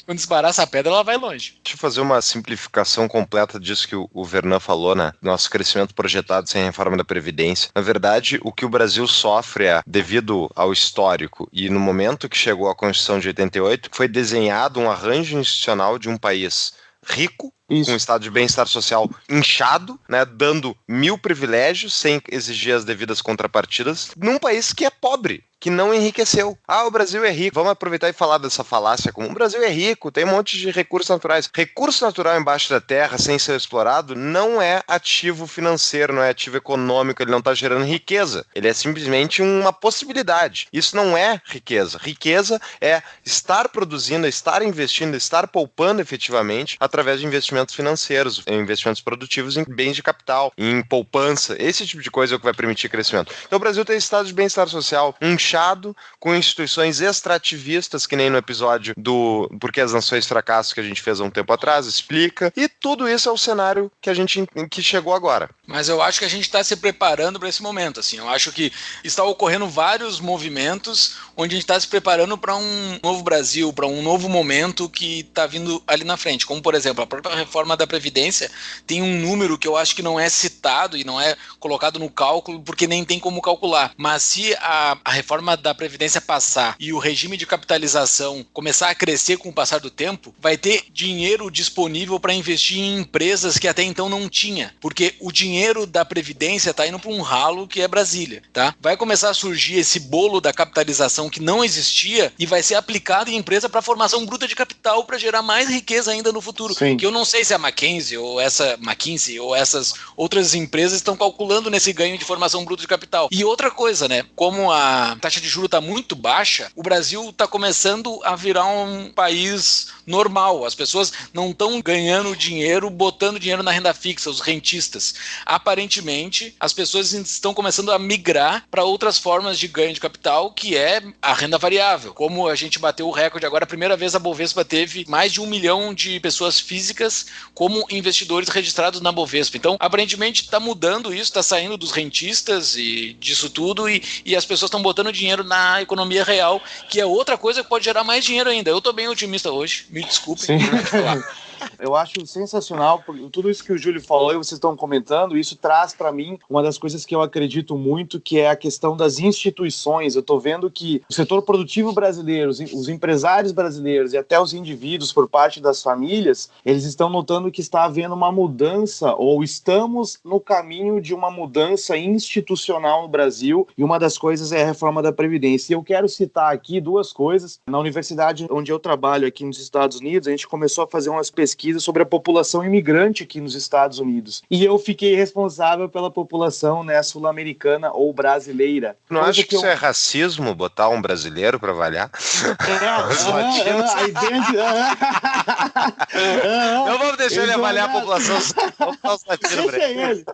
Quando disparar essa pedra, ela vai longe. Deixa eu fazer uma simplificação completa disso que o Vernan falou, né? Nosso crescimento projetado sem a reforma da Previdência. Na verdade, o que o Brasil sofre devido ao histórico e no momento que chegou a Constituição de 88, foi desenhado um arranjo institucional de um país rico, com um estado de bem-estar social inchado, né, dando 1000 privilégios sem exigir as devidas contrapartidas, num país que é pobre, que não enriqueceu. O Brasil é rico. Vamos aproveitar e falar dessa falácia comum. O Brasil é rico, tem um monte de recursos naturais. Recurso natural embaixo da terra, sem ser explorado, não é ativo financeiro, não é ativo econômico, ele não está gerando riqueza. Ele é simplesmente uma possibilidade. Isso não é riqueza. Riqueza é estar produzindo, estar investindo, estar poupando efetivamente através de investimentos financeiros, investimentos produtivos em bens de capital, em poupança. Esse tipo de coisa é o que vai permitir crescimento. Então o Brasil tem estado de bem-estar social inchado, com instituições extrativistas, que nem no episódio do Por que as Nações Fracassam que a gente fez há um tempo atrás, explica. E tudo isso é o cenário que chegou agora. Mas eu acho que a gente está se preparando para esse momento. Assim. Eu acho que está ocorrendo vários movimentos onde a gente está se preparando para um novo Brasil, para um novo momento que está vindo ali na frente. Como, por exemplo, a própria reforma da Previdência tem um número que eu acho que não é citado e não é colocado no cálculo porque nem tem como calcular. Mas se a reforma da Previdência passar e o regime de capitalização começar a crescer com o passar do tempo, vai ter dinheiro disponível para investir em empresas que até então não tinha. Porque o dinheiro da Previdência está indo para um ralo que é Brasília. Tá? Vai começar a surgir esse bolo da capitalização que não existia e vai ser aplicado em empresa para formação bruta de capital para gerar mais riqueza ainda no futuro. Sim. Que eu não sei se a McKinsey ou essas outras empresas estão calculando nesse ganho de formação bruta de capital. E outra coisa, né? Como a taxa de juros está muito baixa, o Brasil está começando a virar um país normal. As pessoas não estão ganhando dinheiro, botando dinheiro na renda fixa, os rentistas. Aparentemente, as pessoas estão começando a migrar para outras formas de ganho de capital, que é a renda variável. Como a gente bateu o recorde agora, a primeira vez a Bovespa teve mais de 1 milhão de pessoas físicas como investidores registrados na Bovespa. Então, aparentemente, está mudando isso, está saindo dos rentistas e disso tudo, e as pessoas estão botando dinheiro na economia real, que é outra coisa que pode gerar mais dinheiro ainda. Eu estou bem otimista hoje, me desculpem. Eu acho sensacional tudo isso que o Júlio falou e vocês estão comentando. Isso traz para mim uma das coisas que eu acredito muito, que é a questão das instituições. Eu estou vendo que o setor produtivo brasileiro, os empresários brasileiros e até os indivíduos por parte das famílias, eles estão notando que está havendo uma mudança, ou estamos no caminho de uma mudança institucional no Brasil, e uma das coisas é a reforma da Previdência. E eu quero citar aqui duas coisas. Na universidade onde eu trabalho aqui nos Estados Unidos, a gente começou a fazer umas pesquisa sobre a população imigrante aqui nos Estados Unidos. E eu fiquei responsável pela população, né, sul-americana ou brasileira. Não acha que isso é racismo, botar um brasileiro para avaliar? Não vamos deixar ele avaliar a população. Vamos dar um satinho pra Deixa ele.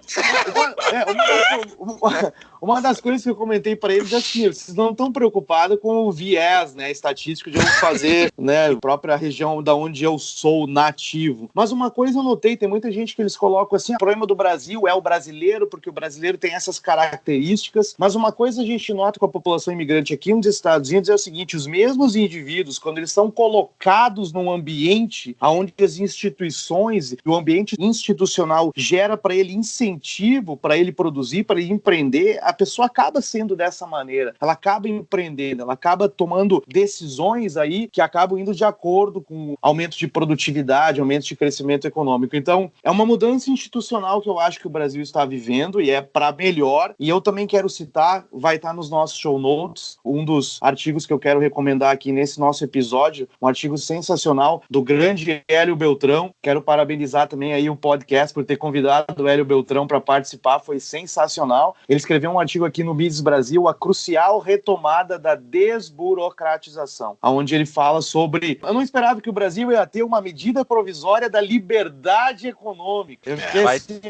Uma das coisas que eu comentei para eles é assim, vocês não estão preocupados com o viés, né, estatístico de eu fazer, né, a própria região da onde eu sou nativo. Mas uma coisa eu notei, tem muita gente que eles colocam assim, o problema do Brasil é o brasileiro, porque o brasileiro tem essas características, mas uma coisa a gente nota com a população imigrante aqui nos Estados Unidos é o seguinte, os mesmos indivíduos, quando eles são colocados num ambiente onde as instituições e o ambiente institucional gera para ele incentivo, para ele produzir, para ele empreender, a pessoa acaba sendo dessa maneira, ela acaba empreendendo, ela acaba tomando decisões aí que acabam indo de acordo com aumento de produtividade, aumento de crescimento econômico. Então, é uma mudança institucional que eu acho que o Brasil está vivendo e é para melhor. E eu também quero citar, vai estar nos nossos show notes, um dos artigos que eu quero recomendar aqui nesse nosso episódio, um artigo sensacional do grande Hélio Beltrão. Quero parabenizar também aí o podcast por ter convidado o Hélio Beltrão para participar, foi sensacional. Ele escreveu um artigo aqui no Business Brasil, a crucial retomada da desburocratização, onde ele fala sobre, eu não esperava que o Brasil ia ter uma medida provisória da liberdade econômica. Eu fiquei assim,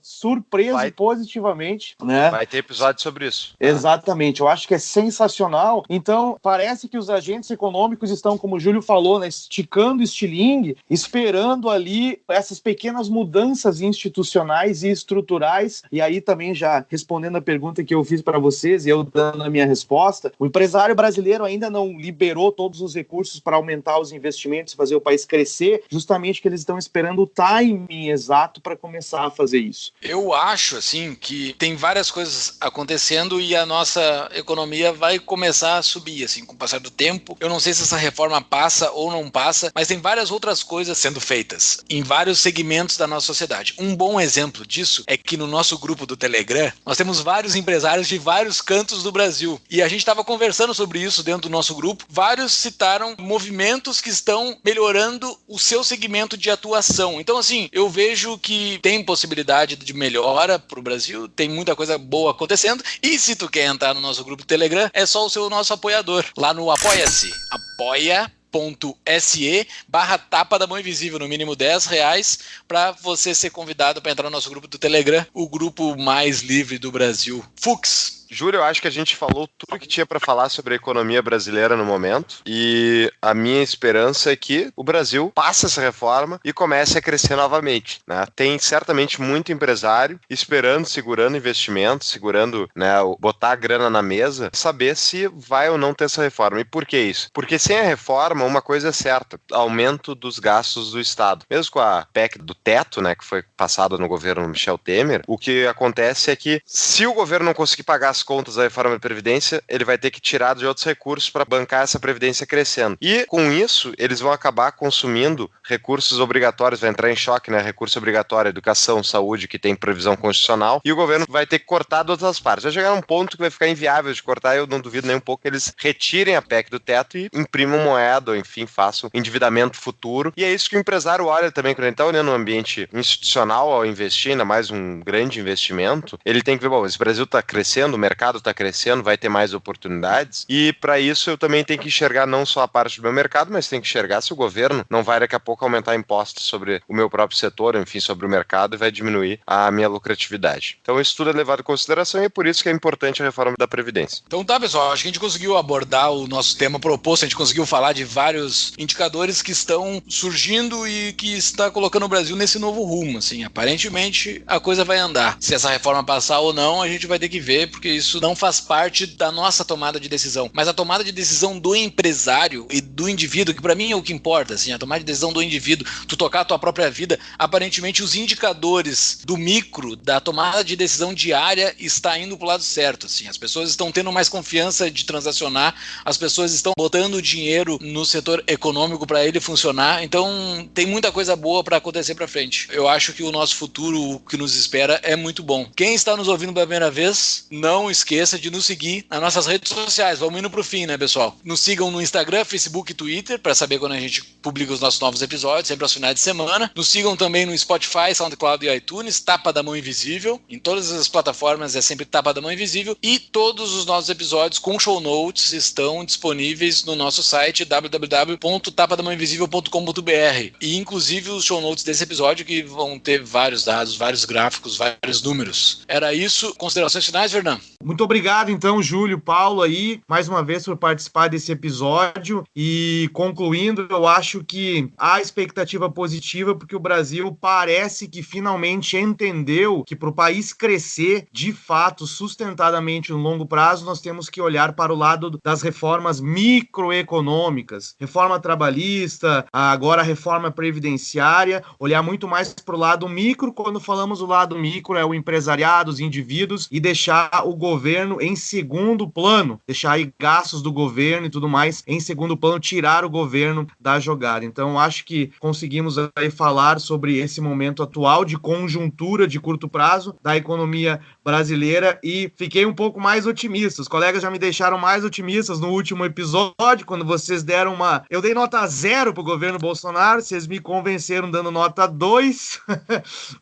surpreso positivamente, né? Vai ter episódio sobre isso. Exatamente, eu acho que é sensacional. Então, parece que os agentes econômicos estão, como o Júlio falou, né, esticando o estilingue, esperando ali essas pequenas mudanças institucionais e estruturais. E aí também já respondendo a pergunta que eu fiz para vocês e eu dando a minha resposta, o empresário brasileiro ainda não liberou todos os recursos para aumentar os investimentos, fazer o país crescer, justamente que eles estão esperando o timing exato para começar a fazer isso. Eu acho, assim, que tem várias coisas acontecendo e a nossa economia vai começar a subir, assim, com o passar do tempo. Eu não sei se essa reforma passa ou não passa, mas tem várias outras coisas sendo feitas em vários segmentos da nossa sociedade. Um bom exemplo disso é que no nosso grupo do Telegram, nós temos vários empresários de vários cantos do Brasil. E a gente estava conversando sobre isso dentro do nosso grupo. Vários citaram movimentos que estão melhorando o seu segmento de atuação. Então, assim, eu vejo que tem possibilidade de melhora para o Brasil, tem muita coisa boa acontecendo. E se tu quer entrar no nosso grupo do Telegram, é só ser o nosso apoiador. Lá no Apoia-se, apoia.se/Tapa da Mão Invisível, no mínimo R$10, para você ser convidado para entrar no nosso grupo do Telegram, o grupo mais livre do Brasil. Fux! Júlio, eu acho que a gente falou tudo que tinha para falar sobre a economia brasileira no momento e a minha esperança é que o Brasil passe essa reforma e comece a crescer novamente, né? Tem certamente muito empresário esperando, segurando investimentos, segurando, né, botar a grana na mesa, saber se vai ou não ter essa reforma. E por que isso? Porque sem a reforma, uma coisa é certa, aumento dos gastos do Estado. Mesmo com a PEC do teto, né, que foi passada no governo Michel Temer, o que acontece é que se o governo não conseguir pagar as contas da reforma da Previdência, ele vai ter que tirar de outros recursos para bancar essa Previdência crescendo. E, com isso, eles vão acabar consumindo recursos obrigatórios, vai entrar em choque, né? Recurso obrigatório, educação, saúde, que tem previsão constitucional, e o governo vai ter que cortar de outras partes. Vai chegar num ponto que vai ficar inviável de cortar, eu não duvido nem um pouco que eles retirem a PEC do teto e imprimam moeda, ou enfim, façam endividamento futuro. E é isso que o empresário olha também, quando ele está olhando o ambiente institucional ao investir, ainda mais um grande investimento, ele tem que ver, bom, esse Brasil está crescendo, o mercado está crescendo, vai ter mais oportunidades, e para isso eu também tenho que enxergar não só a parte do meu mercado, mas tenho que enxergar se o governo não vai daqui a pouco aumentar impostos sobre o meu próprio setor, enfim, sobre o mercado, e vai diminuir a minha lucratividade. Então isso tudo é levado em consideração e é por isso que é importante a reforma da Previdência. Então tá, pessoal, acho que a gente conseguiu abordar o nosso tema proposto, a gente conseguiu falar de vários indicadores que estão surgindo e que está colocando o Brasil nesse novo rumo, assim, aparentemente a coisa vai andar. Se essa reforma passar ou não, a gente vai ter que ver, porque isso não faz parte da nossa tomada de decisão, mas a tomada de decisão do empresário e do indivíduo, que pra mim é o que importa, assim, a tomada de decisão do indivíduo, tu tocar a tua própria vida, aparentemente os indicadores do micro, da tomada de decisão diária está indo pro lado certo, assim, as pessoas estão tendo mais confiança de transacionar, as pessoas estão botando dinheiro no setor econômico para ele funcionar, então tem muita coisa boa para acontecer para frente. Eu acho que o nosso futuro, o que nos espera, é muito bom. Quem está nos ouvindo pela primeira vez, não não esqueça de nos seguir nas nossas redes sociais. Vamos indo pro fim, né, pessoal? Nos sigam no Instagram, Facebook e Twitter, para saber quando a gente publica os nossos novos episódios, sempre aos finais de semana. Nos sigam também no Spotify, SoundCloud e iTunes, Tapa da Mão Invisível. Em todas as plataformas é sempre Tapa da Mão Invisível. E todos os nossos episódios com show notes estão disponíveis no nosso site www.tapadamãoinvisível.com.br. E inclusive os show notes desse episódio que vão ter vários dados, vários gráficos, vários números. Era isso. Considerações finais, Fernando? Muito obrigado, então, Júlio, Paulo aí, mais uma vez por participar desse episódio. E concluindo, eu acho que há expectativa positiva porque o Brasil parece que finalmente entendeu que para o país crescer de fato, sustentadamente no longo prazo, nós temos que olhar para o lado das reformas microeconômicas, reforma trabalhista, agora a reforma previdenciária, olhar muito mais para o lado micro. Quando falamos do lado micro, é o empresariado, os indivíduos, e deixar o governo em segundo plano, deixar aí gastos do governo e tudo mais em segundo plano, tirar o governo da jogada. Então, acho que conseguimos aí falar sobre esse momento atual de conjuntura de curto prazo da economia brasileira e fiquei um pouco mais otimista. Os colegas já me deixaram mais otimistas no último episódio, quando vocês deram eu dei nota 0 pro governo Bolsonaro, vocês me convenceram dando nota 2,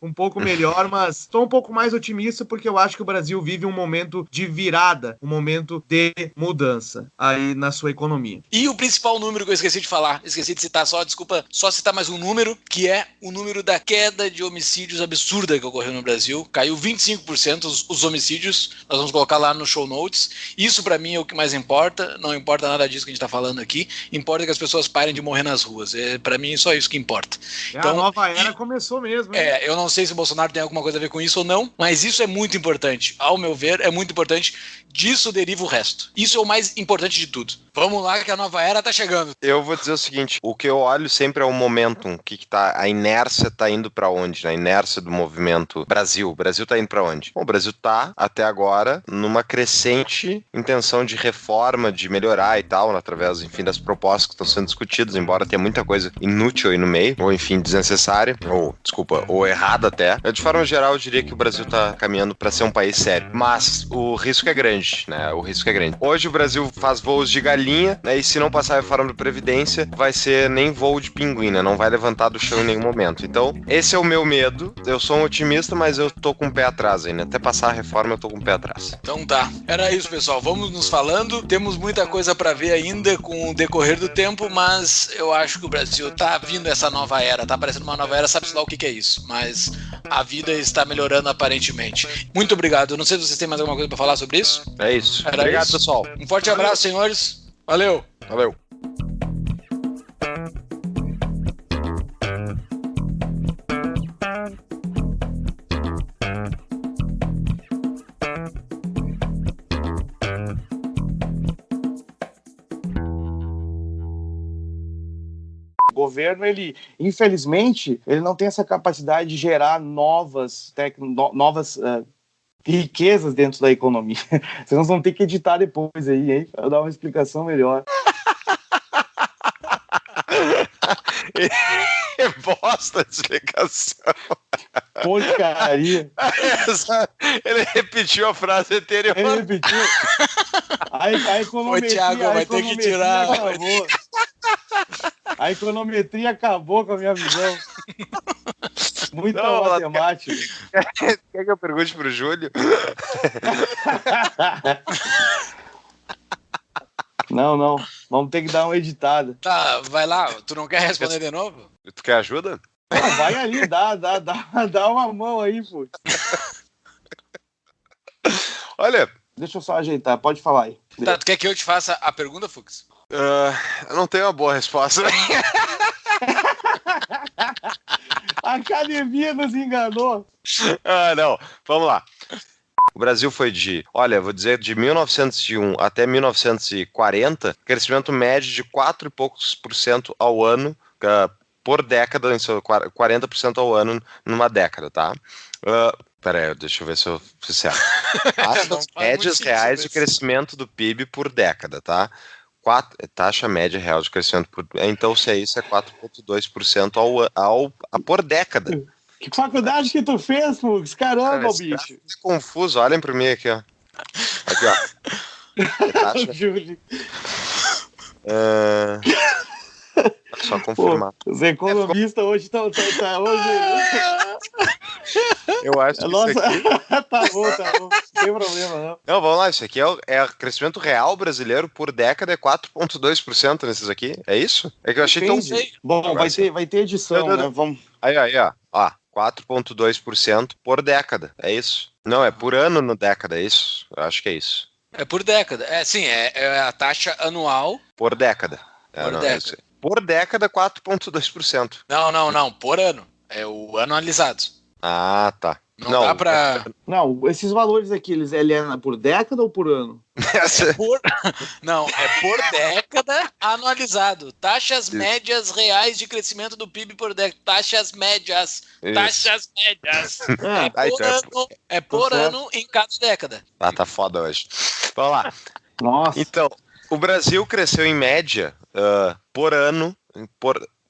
um pouco melhor, mas estou um pouco mais otimista porque eu acho que o Brasil vive um momento de virada, um momento de mudança aí na sua economia. E o principal número que eu esqueci de falar, esqueci de citar só citar mais um número, que é o número da queda de homicídios absurda que ocorreu no Brasil. Caiu 25% os homicídios, nós vamos colocar lá no show notes. Isso pra mim é o que mais importa, não importa nada disso que a gente tá falando aqui, importa que as pessoas parem de morrer nas ruas. Pra mim só isso que importa. Então, a nova era começou mesmo. Hein? Eu não sei se o Bolsonaro tem alguma coisa a ver com isso ou não, mas isso é muito importante. Ao meu ver, é muito importante. Disso deriva o resto. Isso é o mais importante de tudo. Vamos lá que a nova era tá chegando. Eu vou dizer o seguinte, o que eu olho sempre é o momentum, a inércia tá indo pra onde, né? A inércia do movimento Brasil. O Brasil tá indo pra onde? Bom, o Brasil tá, até agora, numa crescente intenção de reforma, de melhorar e tal, através, enfim, das propostas que estão sendo discutidas, embora tenha muita coisa inútil aí no meio, ou enfim, desnecessária, ou errada até. De forma geral, eu diria que o Brasil tá caminhando pra ser um país sério. Mas o risco é grande, né? O risco é grande. Hoje o Brasil faz voos de galinha, né? E se não passar a reforma da Previdência, vai ser nem voo de pinguim, né? Não vai levantar do chão em nenhum momento. Então, esse é o meu medo. Eu sou um otimista, mas eu tô com o pé atrás ainda. Até passar a reforma, eu tô com o pé atrás. Então tá. Era isso, pessoal. Vamos nos falando. Temos muita coisa pra ver ainda com o decorrer do tempo, mas eu acho que o Brasil tá vindo essa nova era. Tá aparecendo uma nova era, sabe-se lá o que é isso. Mas a vida está melhorando aparentemente. Muito obrigado. Eu não sei se vocês têm mais alguma coisa pra falar sobre isso. É isso. Era Obrigado, isso. pessoal. Um forte abraço, senhores. Valeu. Valeu. O governo, infelizmente, ele não tem essa capacidade de gerar novas riquezas dentro da economia. Vocês vão ter que editar depois aí, hein? Para dar uma explicação melhor. Bosta de explicação. Porcaria. Ele repetiu a frase anterior. Ele repetiu. A econometria, Ô, Thiago, vai ter que tirar. Acabou. A econometria acabou com a minha visão. Muita matemática. Quer que eu pergunte pro Júlio? Não. Vamos ter que dar uma editada. Tá, vai lá. Tu não quer responder de novo? Tu quer ajuda? Não, vai ali, dá uma mão aí, pô. Olha... Deixa eu só ajeitar, pode falar aí. Tá, tu quer que eu te faça a pergunta, Fux? Eu não tenho uma boa resposta. A academia nos enganou. Não. Vamos lá. O Brasil foi de 1901 até 1940, crescimento médio de 4 e poucos por cento ao ano, por década, 40% ao ano numa década, tá? Peraí, deixa eu ver se eu fiz certo. As médias reais de crescimento do PIB por década, tá? Taxa média real de crescimento por... Então, se é isso, é 4,2% por década. Que faculdade que tu fez, Fux? Caramba, bicho. Tá confuso, olhem pra mim aqui, ó. Aqui, ó. Taxa. Júlio. Só confirmar. Os economistas hoje estão. Hoje... Eu acho que Nossa, isso aqui... tá bom. Não tem problema, não. Não, vamos lá. Isso aqui é o crescimento real brasileiro por década, é 4,2% nesses aqui. É isso? É que eu achei tão... Depende. Bom, vai ter edição, Não. né? Vamos... Aí, ó. 4,2% por década. É isso. Não, é por ano no década, é isso? Eu acho que é isso. É por década. Sim, é a taxa anual. Por década. Por década. Por década, 4,2%. Não, por ano. É o anualizado. Ah, tá. Não dá pra... Não, esses valores aqui, ele é por década ou por ano? Não, é por década anualizado. Taxas médias reais de crescimento do PIB por década. Taxas médias. Isso. Taxas médias. É Tá por certo. ano em cada década. Tá foda hoje. Vamos lá. Nossa. Então, o Brasil cresceu em média por ano,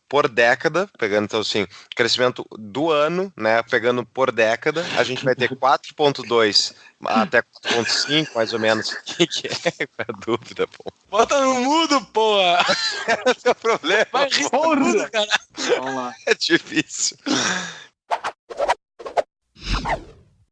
por década, pegando então assim, crescimento do ano, né, pegando por década, a gente vai ter 4,2 até 4,5 mais ou menos. O que é? Qual é a dúvida, pô? Bota no mudo, porra! Esse é o problema. Vai rir no mudo, cara. Vamos lá. É difícil.